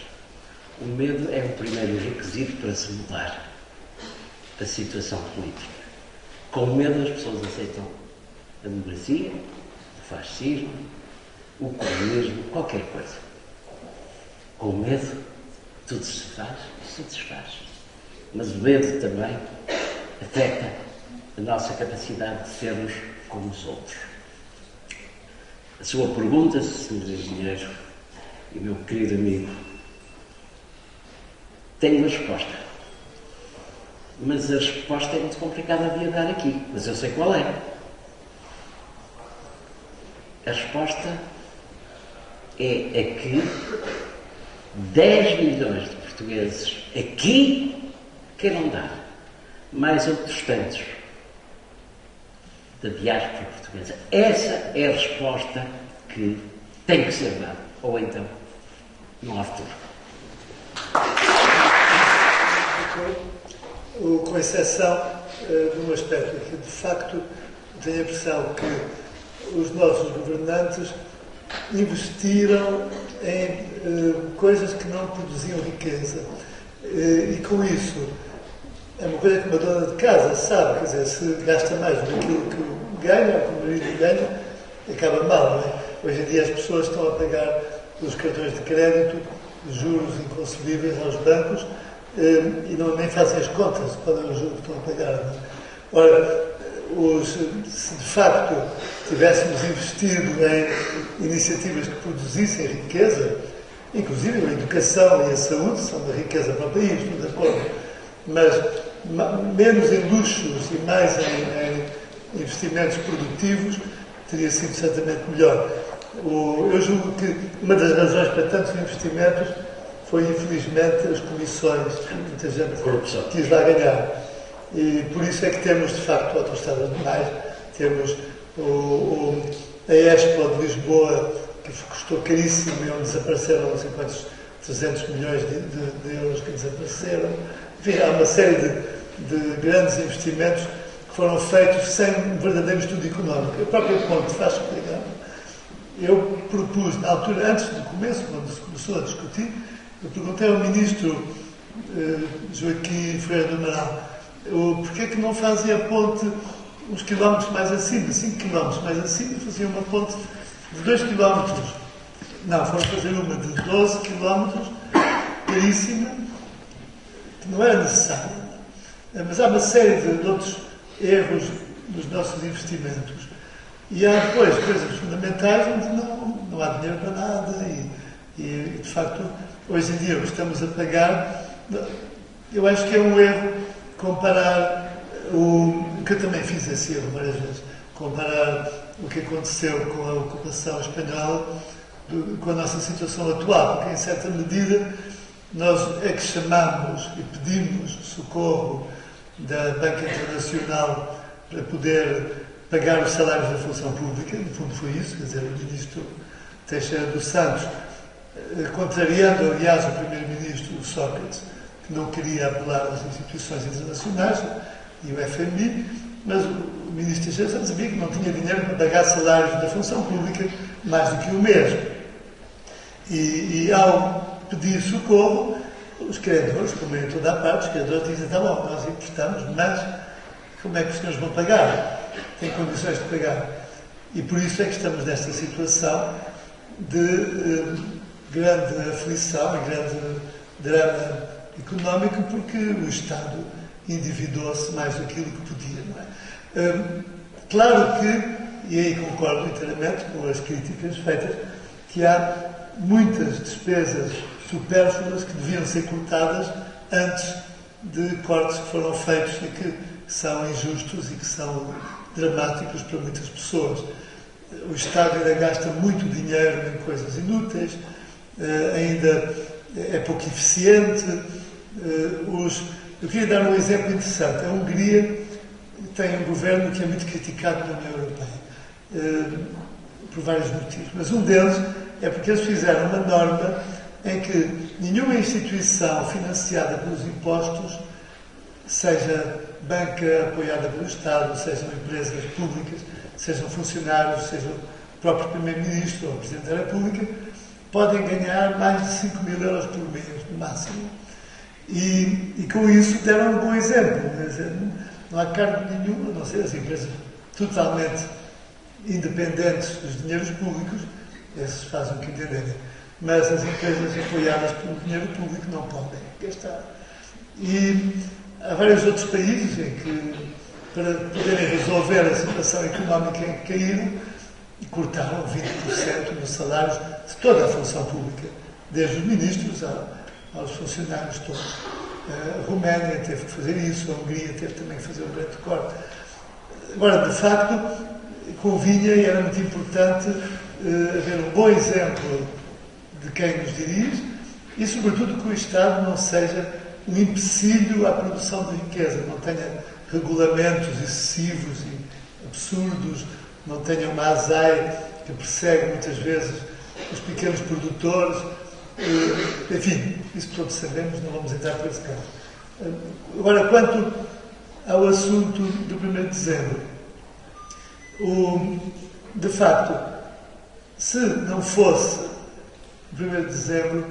O medo é o primeiro requisito para se mudar a situação política. Com medo as pessoas aceitam a democracia, o fascismo, o comunismo, qualquer coisa. Com medo tudo se faz e se desfaz. Mas o medo também afeta a nossa capacidade de sermos como os outros. A sua pergunta, Sr. Engenheiro e meu querido amigo, tem uma resposta. mas a resposta é muito complicada de dar aqui, mas eu sei qual é. A resposta é que 10 milhões de portugueses aqui queiram dar, mais outros tantos da diáspora portuguesa. Essa é a resposta que tem que ser dada, ou então não há futuro. Com exceção de um aspecto que, de facto, tenho a impressão que os nossos governantes investiram em coisas que não produziam riqueza. E com isso, é uma coisa que uma dona de casa sabe, quer dizer, se gasta mais do que aquilo que ganha, ou que o marido ganha, acaba mal, não é? Hoje em dia as pessoas estão a pagar os cartões de crédito juros inconcebíveis aos bancos e nem fazem as contas qual é o juro que estão a pagar. Não é? Ora, se de facto tivéssemos investido em iniciativas que produzissem riqueza, inclusive a educação e a saúde são uma riqueza para o país, estou de acordo, mas menos em luxos e mais em investimentos produtivos, teria sido certamente melhor. Eu julgo que uma das razões para tantos investimentos foi, infelizmente, as comissões que muita gente quis lá ganhar. E por isso é que temos, de facto, autoestradas demais. Temos a Expo de Lisboa, que custou caríssimo e onde desapareceram não sei quantos 300 milhões de euros que desapareceram. Enfim, há uma série de grandes investimentos que foram feitos sem um verdadeiro estudo económico. A própria Ponte faz explicar. Eu propus, na altura, antes do começo, quando se começou a discutir, eu perguntei ao ministro Joaquim Ferreira do Amaral porquê é que não fazia a ponte uns quilómetros mais acima, 5 quilómetros mais acima, fazia uma ponte de 2 quilómetros. Não, foram fazer uma de 12 quilómetros, caríssima, que não era necessária. Mas há uma série de outros erros nos nossos investimentos. E há depois coisas fundamentais onde não há dinheiro para nada e, de facto, hoje em dia o que estamos a pagar, eu acho que é um erro comparar que eu também fiz esse erro várias vezes, comparar o que aconteceu com a ocupação espanhola com a nossa situação atual, porque em certa medida nós é que chamamos e pedimos socorro da Banca Internacional para poder pagar os salários da função pública, no fundo foi isso, quer dizer, o ministro Teixeira dos Santos, contrariando, aliás, o primeiro-ministro Sócrates, que não queria apelar às instituições internacionais e o FMI, mas o ministro Teixeira dos Santos sabia que não tinha dinheiro para pagar salários da função pública mais do que o mesmo. E ao pedir socorro, os credores, como em toda a parte, os credores dizem, está bom, nós emprestamos, mas como é que os senhores vão pagar? Têm condições de pagar. E por isso é que estamos nesta situação de grande aflição e grande drama económico, porque o Estado endividou-se mais do que aquilo que podia. Não é? Claro que, e aí concordo inteiramente com as críticas feitas, que há muitas despesas supérfluas que deviam ser cortadas antes de cortes que foram feitos e que são injustos e que são dramáticos para muitas pessoas. O Estado ainda gasta muito dinheiro em coisas inúteis, ainda é pouco eficiente. Eu queria dar um exemplo interessante. A Hungria tem um governo que é muito criticado na União Europeia, por vários motivos, mas um deles é porque eles fizeram uma norma em que nenhuma instituição financiada pelos impostos, seja banca apoiada pelo Estado, sejam empresas públicas, sejam funcionários, seja o próprio Primeiro-Ministro ou o Presidente da República, podem ganhar mais de 5 mil euros por mês, no máximo. E com isso deram um bom exemplo. Quer dizer, não há cargo nenhum, a não ser as empresas totalmente independentes dos dinheiros públicos, esses fazem o que entenderem. Mas as empresas apoiadas pelo dinheiro público não podem gastar. E há vários outros países em que, para poderem resolver a situação económica em que caíram, cortaram 20% nos salários de toda a função pública, desde os ministros aos funcionários todos. A Roménia teve que fazer isso, a Hungria teve também que fazer o grande corte. Agora, de facto, convinha e era muito importante haver um bom exemplo de quem nos dirige e, sobretudo, que o Estado não seja um empecilho à produção de riqueza, não tenha regulamentos excessivos e absurdos, não tenha uma ASAI que persegue muitas vezes os pequenos produtores. Enfim, isso todos sabemos, não vamos entrar por esse caso. Agora, quanto ao assunto do 1º de dezembro, de facto, se não fosse o 1º de dezembro,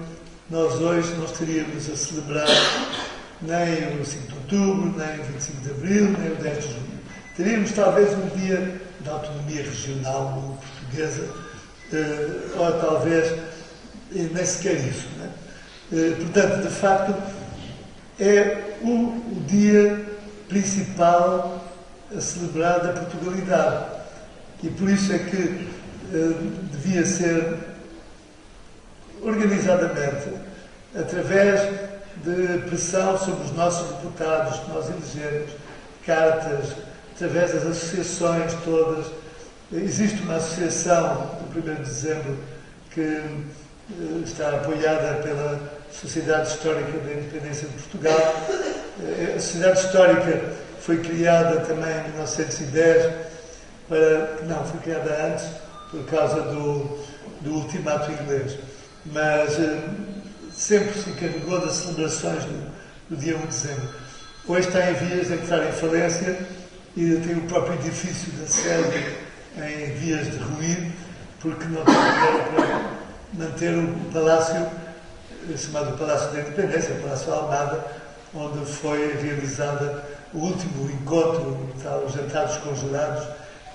nós hoje não estaríamos a celebrar nem o 5 de outubro, nem o 25 de abril, nem o 10 de junho. Teríamos talvez um dia da autonomia regional portuguesa, ou talvez nem sequer isso. Né? Portanto, de facto, é o dia principal a celebrar da Portugalidade. E por isso é que devia ser organizadamente, através de pressão sobre os nossos deputados que nós elegemos, cartas, através das associações todas. Existe uma associação do 1º de dezembro que está apoiada pela Sociedade Histórica da Independência de Portugal. A Sociedade Histórica foi criada também em 1910, foi criada antes, por causa do ultimato inglês, mas sempre se encarregou das celebrações do dia 1 de dezembro. Hoje está em vias de entrar em falência e tem o próprio edifício da sede em vias de ruir, porque não tem dinheiro para manter o palácio, chamado Palácio da Independência, o Palácio Almada, onde foi realizada o último encontro, os jantares conjurados,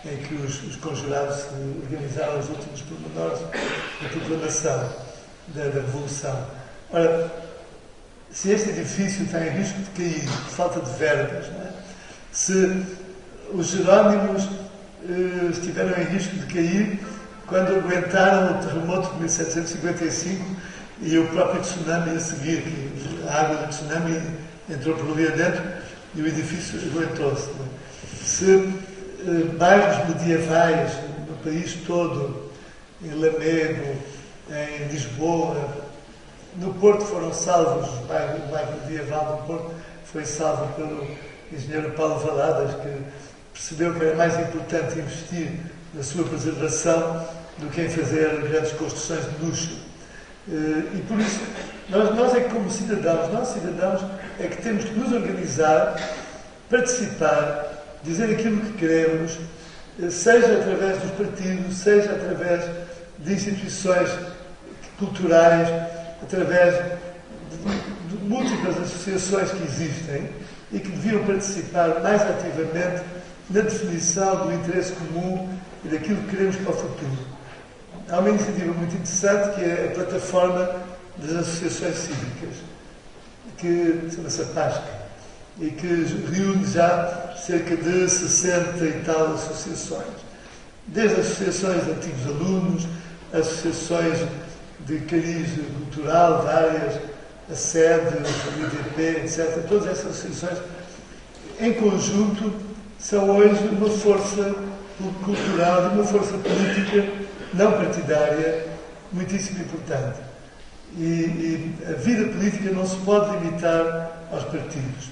em que os conjurados organizaram os últimos pormenores da proclamação da Revolução. Ora, se este edifício está em risco de cair, por falta de verbas, não é? Se os Jerónimos estiveram em risco de cair quando aguentaram o terremoto de 1755 e o próprio tsunami a seguir, que a água do tsunami entrou por ali adentro e o edifício aguentou-se. Se bairros medievais no país todo, em Lamego, em Lisboa, no Porto foram salvos, o bairro medieval do Porto foi salvo pelo engenheiro Paulo Valadas, que percebeu que era mais importante investir na sua preservação do que em fazer grandes construções de luxo. E por isso, nós é que como cidadãos, é que temos que nos organizar, participar, dizer aquilo que queremos, seja através dos partidos, seja através de instituições culturais, através de múltiplas associações que existem e que deviam participar mais ativamente na definição do interesse comum e daquilo que queremos para o futuro. Há uma iniciativa muito interessante que é a plataforma das associações cívicas, que chama-se PASC, e que reúne já cerca de 60 e tal associações. Desde associações de antigos alunos, associações de cariz cultural, várias, a SED, o IDP, etc. Todas essas associações, em conjunto, são hoje uma força cultural e uma força política não partidária muitíssimo importante. E a vida política não se pode limitar aos partidos.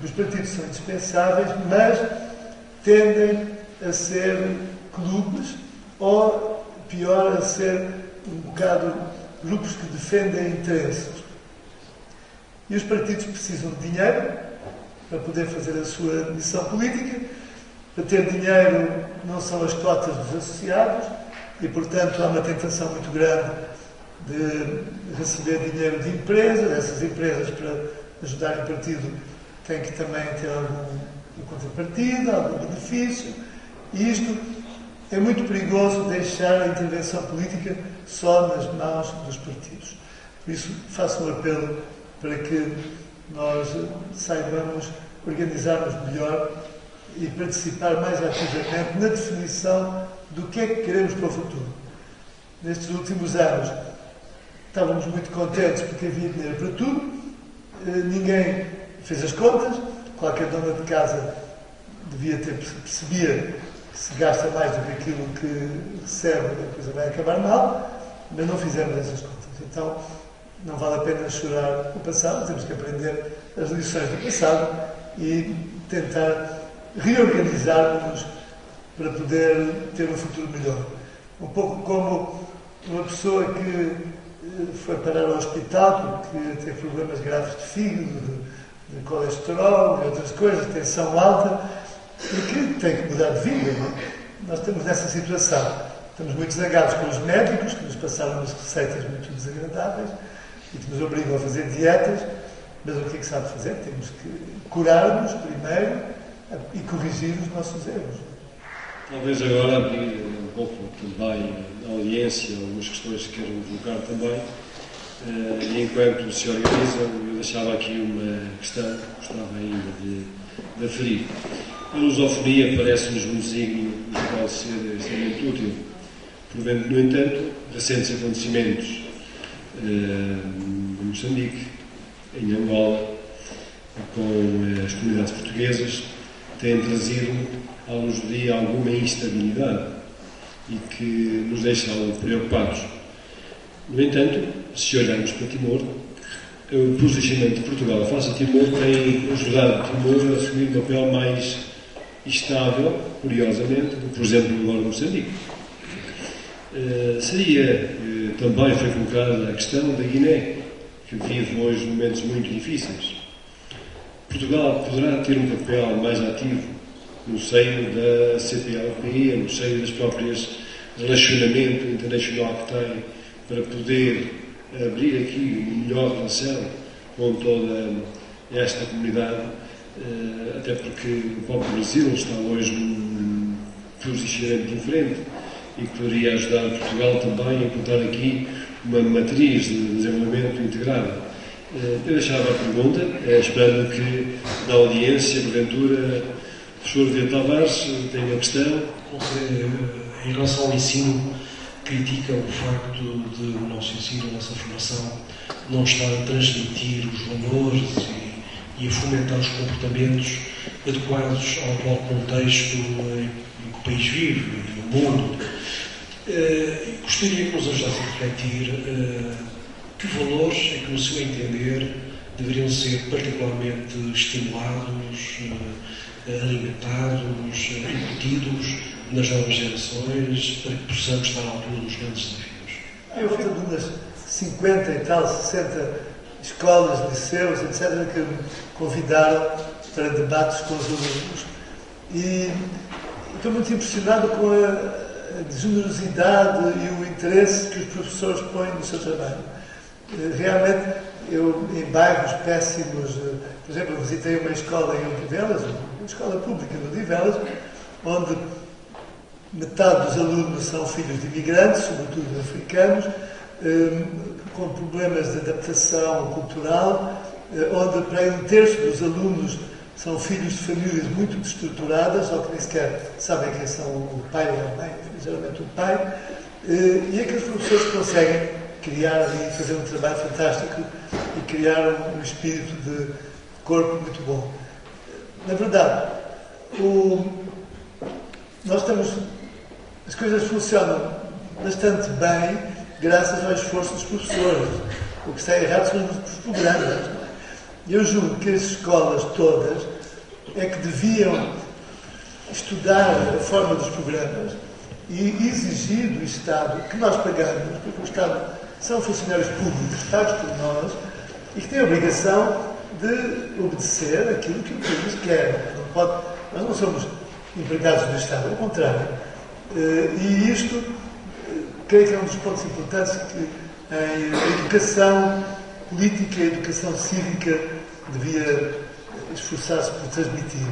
Os partidos são indispensáveis, mas tendem a ser clubes ou, pior, a ser um bocado grupos que defendem interesses. E os partidos precisam de dinheiro para poder fazer a sua missão política. Para ter dinheiro não são as cotas dos associados e, portanto, há uma tentação muito grande de receber dinheiro de empresas. Essas empresas, para ajudar o partido, têm que também ter alguma contrapartida, algum benefício. E isto é muito perigoso, deixar a intervenção política só nas mãos dos partidos. Por isso, faço um apelo para que nós saibamos organizar-nos melhor e participar mais ativamente na definição do que é que queremos para o futuro. Nestes últimos anos, estávamos muito contentes porque havia dinheiro para tudo, ninguém fez as contas, qualquer dona de casa percebia que se gasta mais do que aquilo que recebe, a coisa vai acabar mal, mas não fizemos essas contas. Então, não vale a pena chorar o passado, temos que aprender as lições do passado e tentar reorganizar-nos para poder ter um futuro melhor. Um pouco como uma pessoa que foi parar ao hospital porque teve problemas graves de fígado, de colesterol e outras coisas, tensão alta, e que tem que mudar de vida. Não é? Nós estamos nessa situação. Estamos muito zangados com os médicos, que nos passaram umas receitas muito desagradáveis e que nos obrigam a fazer dietas, mas o que é que sabe fazer? Temos que curar-nos primeiro e corrigir os nossos erros. Talvez agora abrir um pouco também a audiência, algumas questões que queiram colocar também. E enquanto se organizam, eu deixava aqui uma questão que gostava ainda de aferir. A lusofonia parece-nos um desígnio que pode ser extremamente útil. Porventura, no entanto, recentes acontecimentos em Moçambique, em Angola, com as comunidades portuguesas, têm trazido à luz do dia alguma instabilidade e que nos deixa algo preocupados. No entanto, se olharmos para Timor, o posicionamento de Portugal face a Timor tem ajudado Timor a assumir um papel mais estável, curiosamente, do que, por exemplo, agora no Moçambique. Também foi colocada a questão da Guiné, que vive hoje momentos muito difíceis. Portugal poderá ter um papel mais ativo no seio da CPLP, no seio das próprias relacionamento internacional que tem, para poder abrir aqui uma melhor relação com toda esta comunidade, até porque o próprio Brasil está hoje num posicionamento diferente e que poderia ajudar Portugal também a encontrar aqui uma matriz de desenvolvimento integrado. Eu deixava a pergunta, esperando que na audiência, porventura, o professor Vieira Tavares tenha uma questão. Em relação ao ensino, critica o facto de o nosso ensino, a nossa formação, não estar a transmitir os valores e a fomentar os comportamentos adequados ao atual contexto em que o país vive e o mundo. Gostaria que nos ajudasse a refletir que valores é que, no seu entender, deveriam ser particularmente estimulados, alimentados, incutidos nas novas gerações, para que possamos estar à altura dos grandes desafios. Eu fui de umas 50 e tal, 60 escolas, liceus, etc., que me convidaram para debates com os alunos. E estou muito impressionado com a generosidade e o interesse que os professores põem no seu trabalho. Realmente, eu, em bairros péssimos, por exemplo, eu visitei uma escola em Odivelas, uma escola pública de Odivelas, onde metade dos alunos são filhos de imigrantes, sobretudo africanos, com problemas de adaptação cultural, onde para aí um terço dos alunos são filhos de famílias muito destruturadas, ou que nem sequer sabem quem são o pai ou a mãe, geralmente o pai, e aqueles professores conseguem criar ali, fazer um trabalho fantástico e criar um espírito de corpo muito bom. Na verdade, nós estamos... As coisas funcionam bastante bem graças ao esforço dos professores. O que está errado são os programas. Eu julgo que as escolas todas é que deviam estudar a forma dos programas e exigir do Estado, que nós pagamos, porque o Estado são funcionários públicos pagos por nós e que têm a obrigação de obedecer aquilo que o país quer. Nós não somos empregados do Estado, ao contrário. E isto, creio que é um dos pontos importantes que a educação política e a educação cívica devia esforçar-se por transmitir.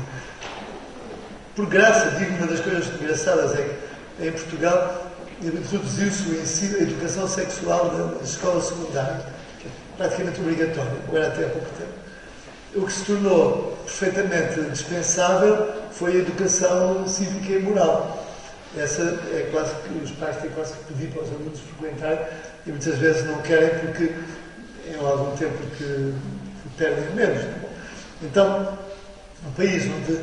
Por graça, digo, uma das coisas engraçadas é que em Portugal introduziu-se o ensino, a educação sexual nas escolas secundárias, que é praticamente obrigatória, agora até há pouco tempo. O que se tornou perfeitamente dispensável foi a educação cívica e moral. Essa é quase que os pais têm quase que pedir para os alunos frequentarem e muitas vezes não querem porque é há algum tempo que perdem menos. Então, num país onde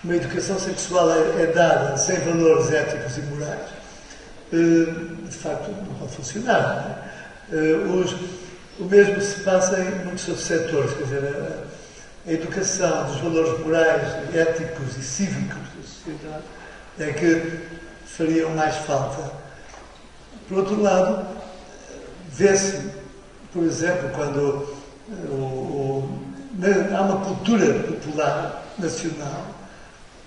uma educação sexual é dada sem valores éticos e morais, de facto não pode funcionar. Não é? O mesmo se passa em muitos outros setores, quer dizer, a educação dos valores morais, éticos e cívicos da sociedade é que fariam mais falta. Por outro lado, vê-se, por exemplo, quando há uma cultura popular nacional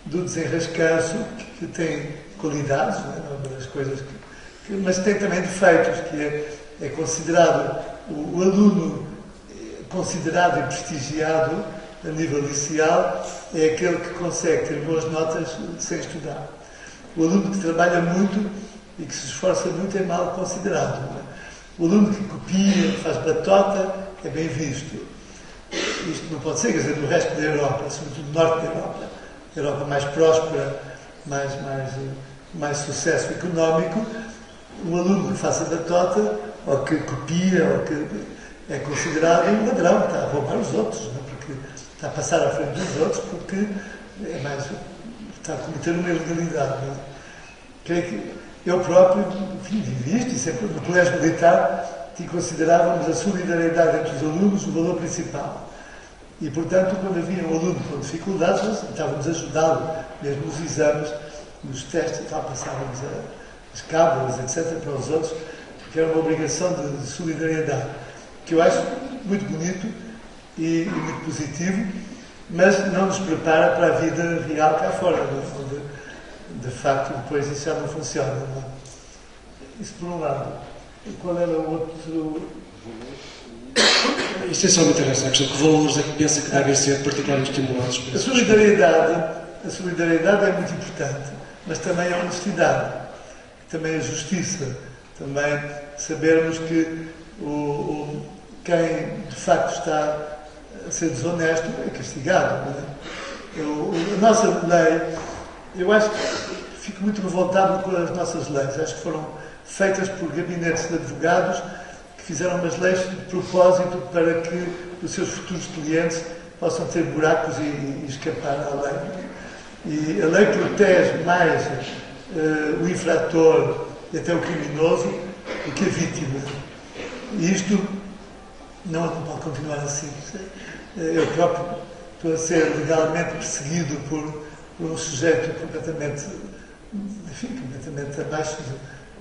do desenrascanço que tem qualidades, não é? Das coisas mas tem também defeitos, que é considerado o aluno considerado e prestigiado a nível liceal é aquele que consegue ter boas notas sem estudar. O aluno que trabalha muito e que se esforça muito é mal considerado. Não é? O aluno que copia, que faz batota, é bem visto. Isto não pode ser, quer dizer, no resto da Europa, sobretudo no norte da Europa, a Europa mais próspera, mais sucesso económico, um aluno que faça batota, ou que copia, ou que é considerado um ladrão, que está a roubar os outros, não é? Porque está a passar à frente dos outros, porque está a cometer uma ilegalidade. Não é? Creio que eu próprio, enfim, vivi isto, e sempre no colégio militar, que considerávamos a solidariedade entre os alunos o valor principal. E, portanto, quando havia um aluno com dificuldades, nós tentávamos ajudá-lo, mesmo nos exames, nos testes e tal, passávamos as cábulas, etc., para os outros, porque era uma obrigação de solidariedade, que eu acho muito bonito e muito positivo, mas não nos prepara para a vida real cá fora, onde, de facto, depois isso já não funciona. Não? Isso por um lado. E qual era o outro? Essencialmente era essa a questão. Que valores é que pensa que devem ser particularmente estimulados? A solidariedade é muito importante, mas também a honestidade, também a justiça, também sabermos que quem de facto está a ser desonesto é castigado. Não é? A nossa lei, eu acho que fico muito revoltado com as nossas leis. Acho que foram feitas por gabinetes de advogados que fizeram umas leis de propósito para que os seus futuros clientes possam ter buracos e escapar à lei. E a lei protege mais o infrator e até o criminoso do que a vítima. E isto não pode continuar assim. Eu próprio estou a ser legalmente perseguido por um sujeito completamente abaixo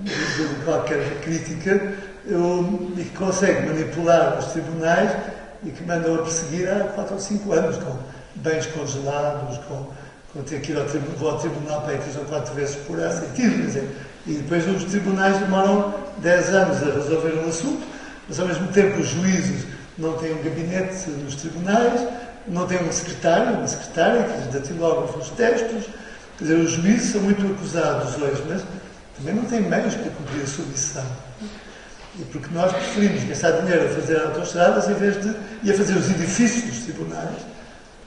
de qualquer crítica e que consegue manipular os tribunais e que mandam a perseguir há 4 ou 5 anos, com bens congelados, com ter que ir ao tribunal para ir 3 ou 4 vezes por ano, e depois os tribunais demoram 10 anos a resolver um assunto, mas ao mesmo tempo os juízes não têm um gabinete nos tribunais, não têm uma secretária que lhes datilógrafa os textos. Quer dizer, os juízes são muito acusados hoje, mas também não têm meios para cumprir a sua missão. E porque nós preferimos gastar dinheiro a fazer autoestradas em vez de ir a fazer os edifícios dos tribunais,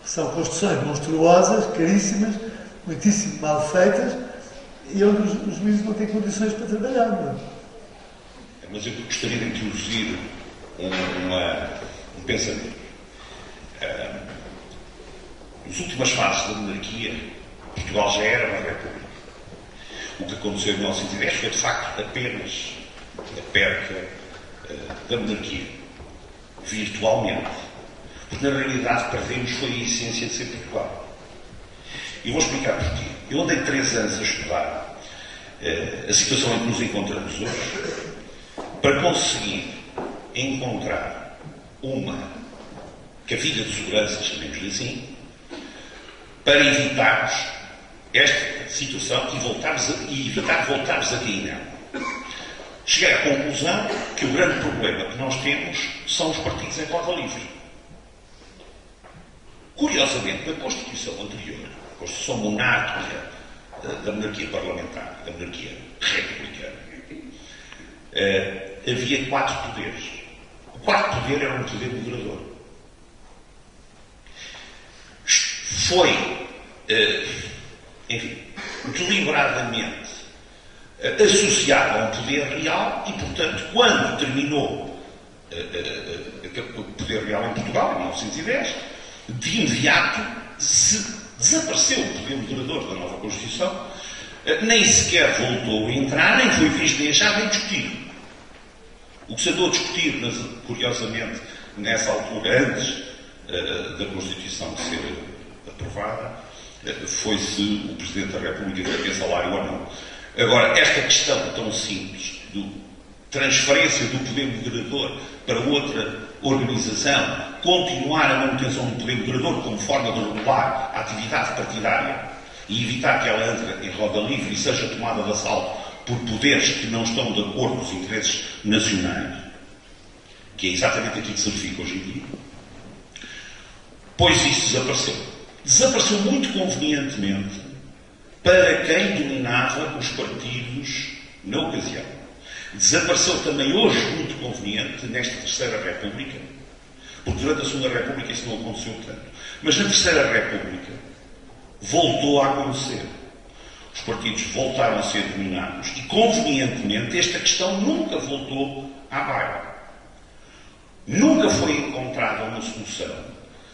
que são construções monstruosas, caríssimas, muitíssimo mal feitas, e onde os juízes não têm condições para trabalhar. Não é? Mas eu gostaria de introduzir um pensamento. Nas últimas fases da monarquia, Portugal já era uma república. O que aconteceu em 1910 foi, de facto, apenas a perca da monarquia, virtualmente. Porque, na realidade, perdemos foi a essência de ser Portugal. E vou explicar porquê. Eu andei 3 anos a estudar a situação em que nos encontramos hoje, para conseguir encontrar uma cavilha de segurança, chamemos-lhe assim, para evitarmos esta situação e evitar voltarmos a cair nela. Cheguei à conclusão que o grande problema que nós temos são os partidos em roda livre. Curiosamente, na Constituição anterior, a Constituição monárquica da monarquia parlamentar, da monarquia republicana, havia 4 poderes. O quarto poder era um poder moderador. Foi, deliberadamente associado a um poder real e, portanto, quando terminou o poder real em Portugal, em 1910, de imediato desapareceu o poder moderador da nova Constituição, nem sequer voltou a entrar, nem foi visto nem achado nem discutido. O que se andou a discutir, curiosamente, nessa altura, antes da Constituição ser aprovada, foi se o Presidente da República devia salário ou não. Agora, esta questão tão simples de transferência do poder moderador para outra organização, continuar a manutenção do poder moderador como forma de regular a atividade partidária e evitar que ela entre em roda livre e seja tomada de assalto por poderes que não estão de acordo com os interesses nacionais, que é exatamente aquilo que se verifica hoje em dia, pois isso desapareceu. Desapareceu muito convenientemente para quem dominava os partidos na ocasião. Desapareceu também hoje muito conveniente nesta Terceira República, porque durante a Segunda República isso não aconteceu tanto. Mas na Terceira República voltou a acontecer. Os partidos voltaram a ser dominados e, convenientemente, esta questão nunca voltou à baila. Nunca foi encontrada uma solução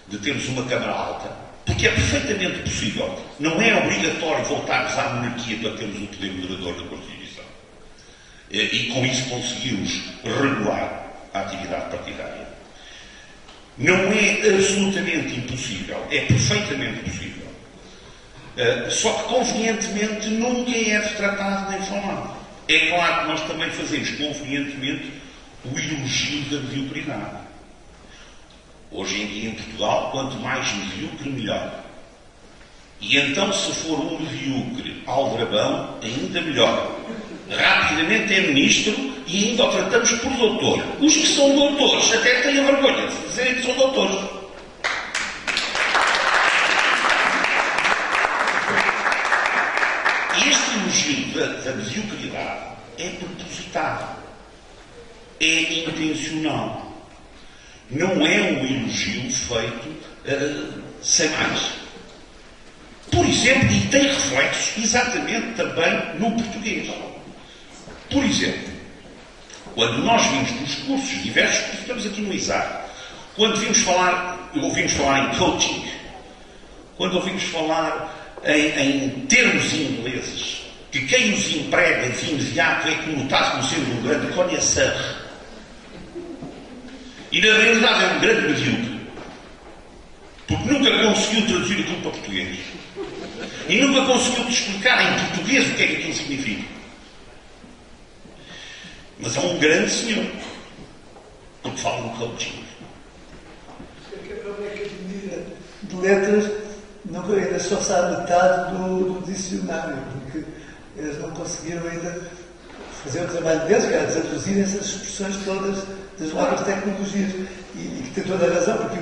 de termos uma Câmara Alta, porque é perfeitamente possível. Não é obrigatório voltarmos à monarquia para termos o poder moderador da Constituição. E com isso conseguirmos regular a atividade partidária. Não é absolutamente impossível, é perfeitamente possível. Só que, convenientemente, nunca é tratado nem falado. É claro que nós também fazemos, convenientemente, o elogio da mediocridade. Hoje em dia, em Portugal, quanto mais medíocre, melhor. E então, se for um medíocre aldrabão, ainda melhor. Rapidamente é ministro e ainda o tratamos por doutor. Os que são doutores até têm a vergonha de dizerem que são doutores. Este elogio da mediocridade é propositado, é intencional. Não é um elogio feito sem mais. Por exemplo, e tem reflexos exatamente também no português. Por exemplo, quando nós vimos nos cursos diversos, porque estamos aqui no ISAC, quando ouvimos falar em coaching, quando ouvimos falar em termos ingleses, que quem os emprega de imediato é conotado como sendo um grande conhecedor. E na realidade é um grande medíocre, porque nunca conseguiu traduzir aquilo para português. E nunca conseguiu explicar em português o que é que aquilo significa. Mas é um grande senhor, porque fala no coaching. A Academia de Letras ainda só sabe metade do dicionário, porque eles não conseguiram ainda fazer o trabalho deles, que era traduzir essas expressões todas das novas tecnologias. E que tem toda a razão, porque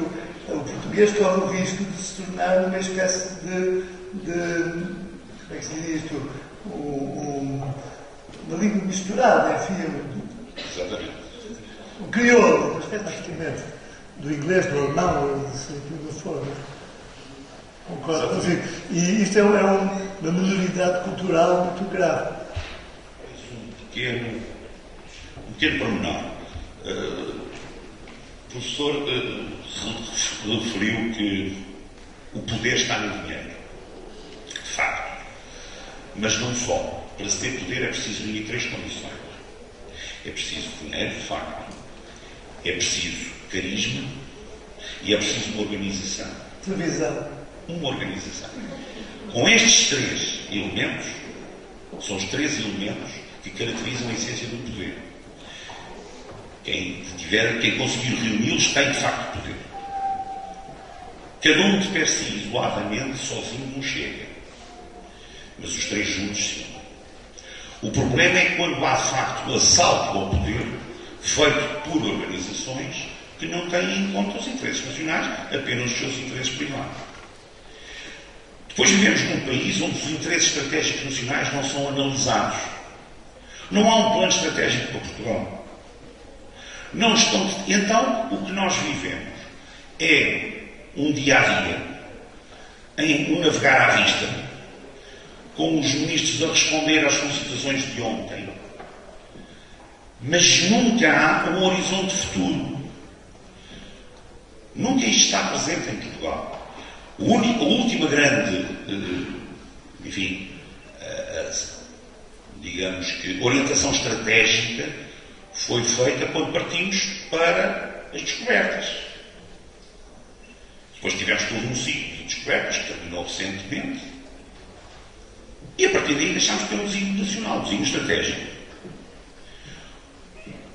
o português corre o risco de se tornar uma espécie de como é que se diz isto? Uma língua misturada, enfim. Exatamente. O crioulo, praticamente, do inglês, do alemão, do que for. Concordo. Enfim, e isto é uma minoridade cultural muito grave. Um pequeno pormenor. O professor referiu que o poder está no dinheiro. De facto. Mas não só. Para se ter poder é preciso unir 3 condições. É preciso dinheiro, de facto. É preciso carisma. E é preciso uma organização. Televisão. Uma organização. Com estes 3 elementos, são os 3 elementos que caracterizam a essência do poder. Quem conseguir reuni-los tem, de facto, poder. Cada um de per si, isoladamente, sozinho, não chega. Mas os 3 juntos, sim. O problema é quando há, de facto, o assalto ao poder feito por organizações que não têm em conta os interesses nacionais, apenas os seus interesses privados. Depois vivemos num país onde os interesses estratégicos nacionais não são analisados. Não há um plano estratégico para Portugal. Então, o que nós vivemos é um dia-a-dia, um navegar à vista, com os ministros a responder às solicitações de ontem, mas nunca há um horizonte futuro. Nunca isto está presente em Portugal. A última grande, enfim, digamos que orientação estratégica foi feita quando partimos para as descobertas. Depois tivemos todo um ciclo de descobertas que terminou recentemente. E a partir daí deixámos de ter um desígnio nacional, um desígnio estratégico.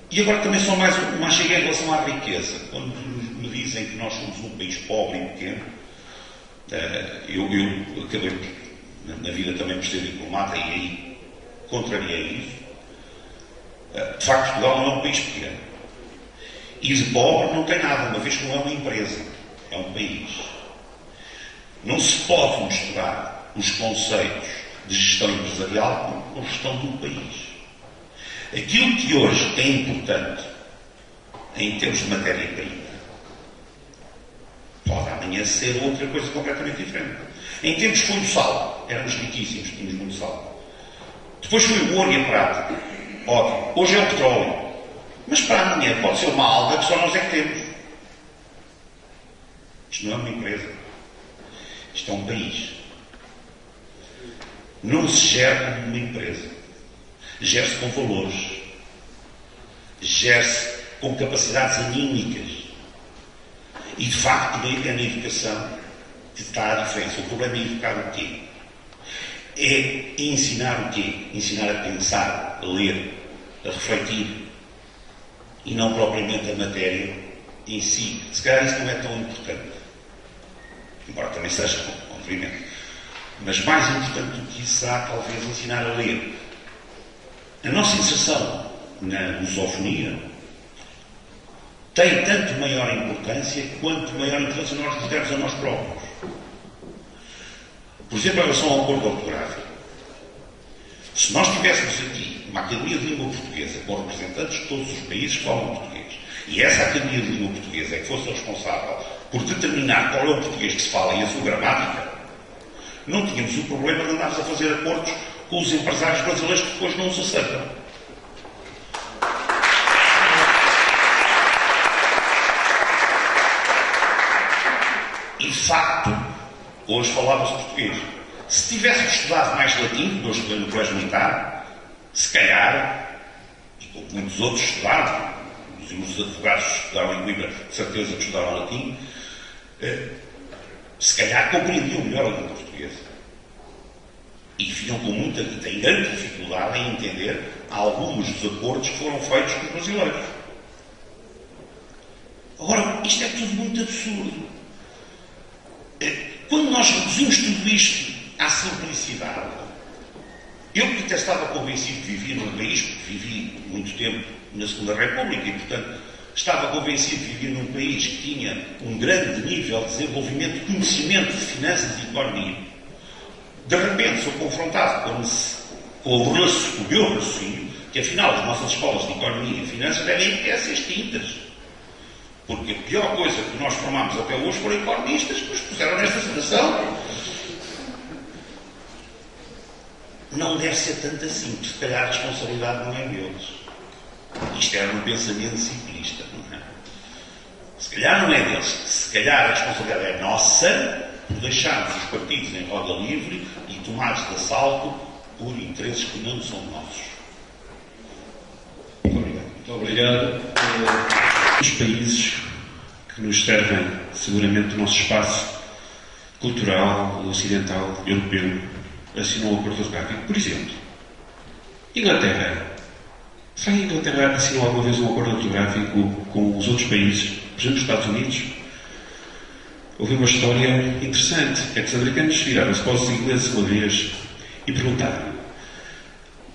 E agora também só mais uma chega em relação à riqueza. Quando me dizem que nós somos um país pobre e pequeno, eu acabei na vida também por ser diplomata e aí contrariei isso. De facto, Portugal não é um país pequeno. E de pobre não tem nada, uma vez que não é uma empresa, é um país. Não se pode misturar os conceitos de gestão empresarial com gestão de um país. Aquilo que hoje é importante em termos de matéria-prima pode amanhã ser outra coisa completamente diferente. Em tempos foi o sal, éramos riquíssimos, tínhamos muito sal. Depois foi o ouro e a prata, ótimo. Hoje é o petróleo. Mas para amanhã pode ser uma alga que só nós é que temos. Isto não é uma empresa. Isto é um país. Não se gera como uma empresa. Gera-se com valores. Gera-se com capacidades anímicas. E, de facto, é na educação que está a diferença. O problema é educar o quê? É ensinar o quê? Ensinar a pensar, a ler, a refletir. E não propriamente a matéria em si. Se calhar isso não é tão importante. Embora também seja, obviamente. Mas mais importante do que isso será, talvez, ensinar a ler. A nossa inserção na lusofonia tem tanto maior importância quanto maior importância nós nos demos a nós próprios. Por exemplo, em relação ao acordo ortográfico. Se nós tivéssemos aqui uma Academia de Língua Portuguesa com representantes de todos os países que falam português, e essa Academia de Língua Portuguesa é que fosse responsável por determinar qual é o português que se fala e a sua gramática, não tínhamos o problema de andarmos a fazer acordos com os empresários brasileiros que depois não os aceitam. E, de facto, hoje falava-se português. Se tivéssemos estudado mais latim, como eu estudei no colégio militar, se calhar, e como muitos outros estudaram, os advogados que estudaram em Coimbra, de certeza que estudaram latim, se calhar compreendiam melhor a língua portuguesa. E vinham com muita, e têm grande dificuldade em entender alguns dos acordos que foram feitos com os brasileiros. Agora, isto é tudo muito absurdo. Quando nós reduzimos tudo isto à simplicidade, eu que até estava convencido que vivia num país, porque vivi muito tempo na Segunda República e, portanto, estava convencido que vivia num país que tinha um grande nível de desenvolvimento de conhecimento de finanças e economia. De repente sou confrontado com o meu raciocínio, que afinal as nossas escolas de economia e finanças devem ter essas tintas. Porque a pior coisa que nós formámos até hoje foram economistas que nos puseram nesta situação. Não deve ser tanto assim, porque se calhar a responsabilidade não é deles. Isto era um pensamento simplista, não é? Se calhar não é deles. Se calhar a responsabilidade é nossa por deixarmos os partidos em roda livre e tomados de assalto por interesses que não são nossos. Muito obrigado. Muito obrigado. Os países que nos servem seguramente do nosso espaço cultural, ocidental, europeu, assinou o acordo ortográfico. Por exemplo, Inglaterra. Será que a Inglaterra assinou alguma vez um acordo ortográfico com os outros países? Por exemplo, os Estados Unidos? Houve uma história interessante. É que os americanos viraram-se para os ingleses uma vez e perguntaram: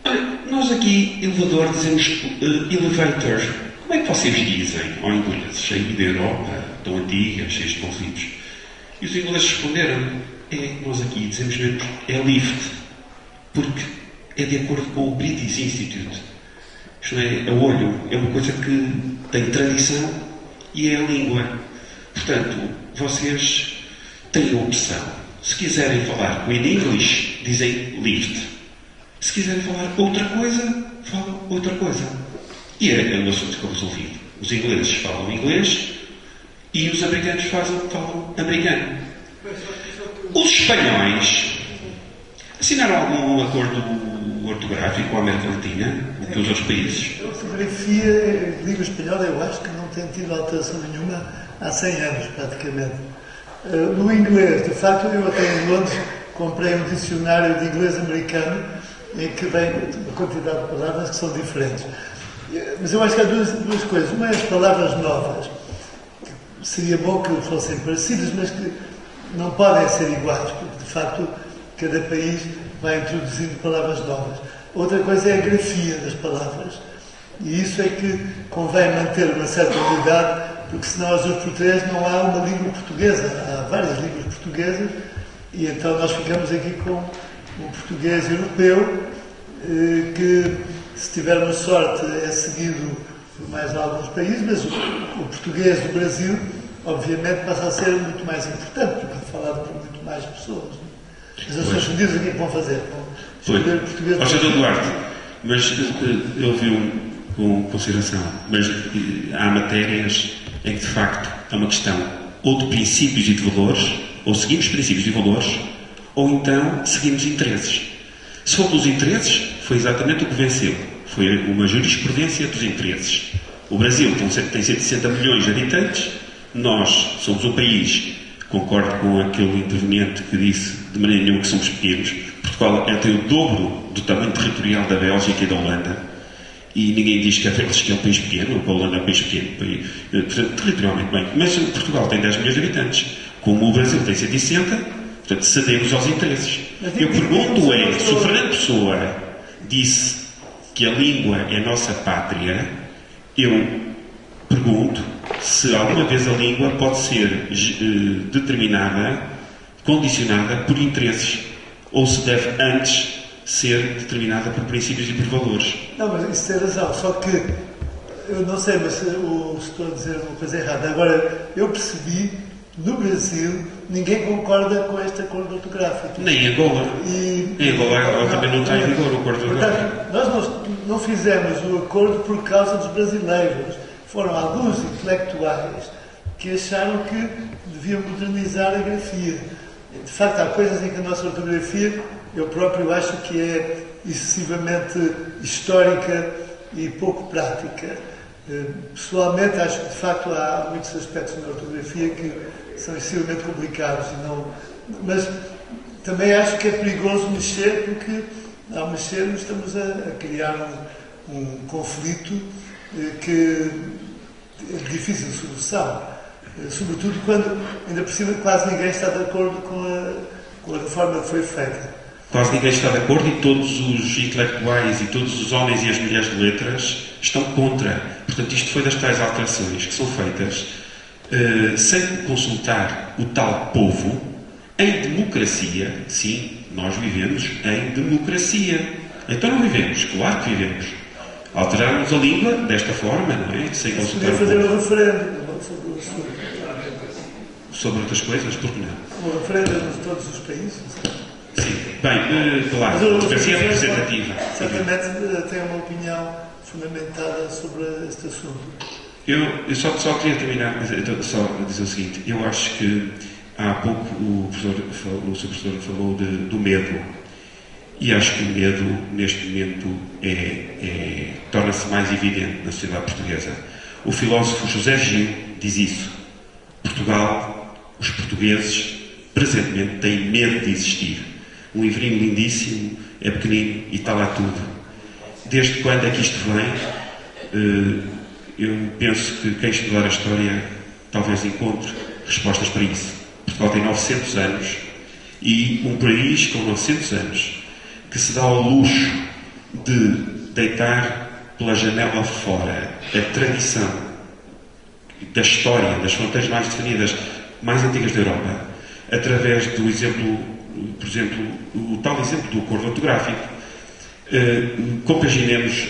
olha, nós aqui, elevador, dizemos elevator. Como é que vocês dizem ao inglês, cheio da Europa, tão antiga, cheio de conflitos? E os ingleses responderam: nós aqui dizemos mesmo é lift, porque é de acordo com o British Institute. Isto não é a olho, é uma coisa que tem tradição e é a língua. Portanto, vocês têm a opção. Se quiserem falar in English, dizem lift. Se quiserem falar outra coisa, falam outra coisa. E é um assunto que ficou resolvido. Os ingleses falam inglês e os americanos falam americano. Os espanhóis assinaram algum acordo ortográfico com a América Latina, com os outros países? A ortografia, a língua espanhola, eu acho que não tem tido alteração nenhuma há 100 anos, praticamente. No inglês, de facto, eu até em Londres comprei um dicionário de inglês americano em que vem uma quantidade de palavras que são diferentes. Mas eu acho que há duas coisas. Uma é as palavras novas. Seria bom que fossem parecidas, mas que não podem ser iguais, porque, de facto, cada país vai introduzindo palavras novas. Outra coisa é a grafia das palavras. E isso é que convém manter uma certa unidade, porque senão aos outros portugueses não há uma língua portuguesa. Há várias línguas portuguesas e então nós ficamos aqui com o português europeu, que, se tivermos sorte, é seguido por mais alguns países, mas o português do Brasil, obviamente, passa a ser muito mais importante, porque é falado por muito mais pessoas. As Nações Unidas, o que é que vão fazer? Vão escolher o português do Brasil. Duarte, mas ele viu com consideração, mas há matérias em que, de facto, é uma questão ou de princípios e de valores, ou seguimos princípios e valores, ou então seguimos interesses. Se for pelos interesses, foi exatamente o que venceu. Foi uma jurisprudência dos interesses. O Brasil tem 160 milhões de habitantes, nós somos um país, concordo com aquele interveniente que disse de maneira nenhuma que somos pequenos. Portugal tem o dobro do tamanho territorial da Bélgica e da Holanda, e ninguém diz que a Bélgica é um país pequeno, ou que a Holanda é um país pequeno, territorialmente bem. Mas Portugal tem 10 milhões de habitantes, como o Brasil tem 160, portanto cedemos aos interesses. Eu pergunto se o Fernando Pessoa disse que a língua é a nossa pátria, eu pergunto se alguma vez a língua pode ser determinada, condicionada por interesses, ou se deve antes ser determinada por princípios e por valores. Não, mas isso tem razão, só que eu não sei, mas estou a dizer uma coisa errada. Agora, eu percebi, no Brasil, ninguém concorda com este acordo ortográfico. Nem em Angola. Em Angola também não está em vigor o acordo ortográfico. Portanto, nós não fizemos o acordo por causa dos brasileiros. Foram alguns intelectuais que acharam que deviam modernizar a grafia. De facto, há coisas em que a nossa ortografia, eu próprio acho que é excessivamente histórica e pouco prática. Pessoalmente, acho que de facto há muitos aspectos na ortografia que são excessivamente complicados. Mas também acho que é perigoso mexer, porque ao mexer estamos a criar um conflito que é difícil de solução. Sobretudo quando, ainda por cima, quase ninguém está de acordo com a reforma que foi feita. Quase ninguém está de acordo e todos os intelectuais e todos os homens e as mulheres de letras estão contra. Portanto, isto foi das tais alterações que são feitas sem consultar o tal povo, em democracia. Sim, nós vivemos em democracia. Então não vivemos, claro que vivemos. Alterarmos a língua desta forma, não é? Sem consultar o fazer povo. um referendo sobre o assunto. Sobre outras coisas, por que não? Um referendo de todos os países. Sim, bem, claro, a democracia é representativa. Certamente tem uma opinião fundamentada sobre este assunto. Eu só queria terminar, só dizer o seguinte: eu acho que há pouco o seu professor falou do medo, e acho que o medo, neste momento, torna-se mais evidente na sociedade portuguesa. O filósofo José Gil diz isso. Portugal, os portugueses, presentemente, têm medo de existir. Um livrinho lindíssimo, é pequenino e está lá tudo. Desde quando é que isto vem? Eu penso que quem estudar a história talvez encontre respostas para isso. Portugal tem 900 anos e um país com 900 anos que se dá ao luxo de deitar pela janela fora a tradição da história, das fronteiras mais definidas, mais antigas da Europa, através do exemplo, por exemplo, o tal exemplo do acordo ortográfico. Compaginemos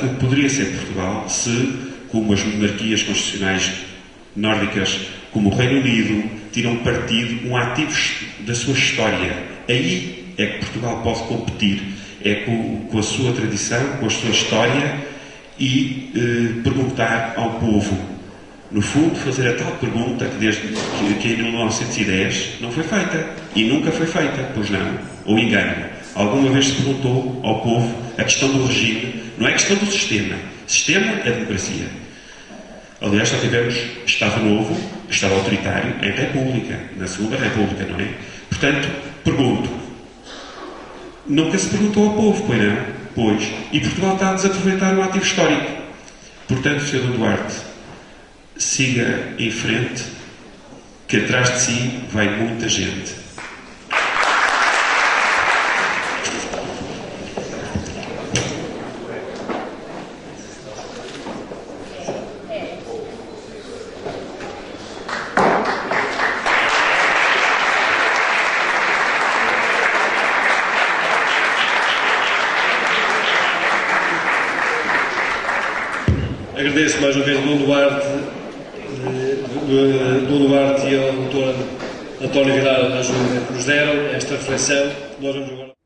o que poderia ser Portugal se, como as monarquias constitucionais nórdicas, como o Reino Unido, tiram partido um ativo da sua história. Aí é que Portugal pode competir, é com a sua tradição, com a sua história e perguntar ao povo, no fundo, fazer a tal pergunta que desde que em 1910 não foi feita, e nunca foi feita, pois não, ou engano. Alguma vez se perguntou ao povo a questão do regime, não é questão do sistema, sistema é a democracia. Aliás, já tivemos Estado Novo, Estado autoritário, em República, na Segunda República, não é? Portanto, pergunto, nunca se perguntou ao povo, pois não? Pois. E Portugal está a desaproveitar um ativo histórico. Portanto, Sr. Dom Duarte, siga em frente, que atrás de si vai muita gente. Agradeço mais uma vez ao Dom Duarte e ao Dr. António Vidal a ajuda que nos deram esta reflexão. Nós vamos agora...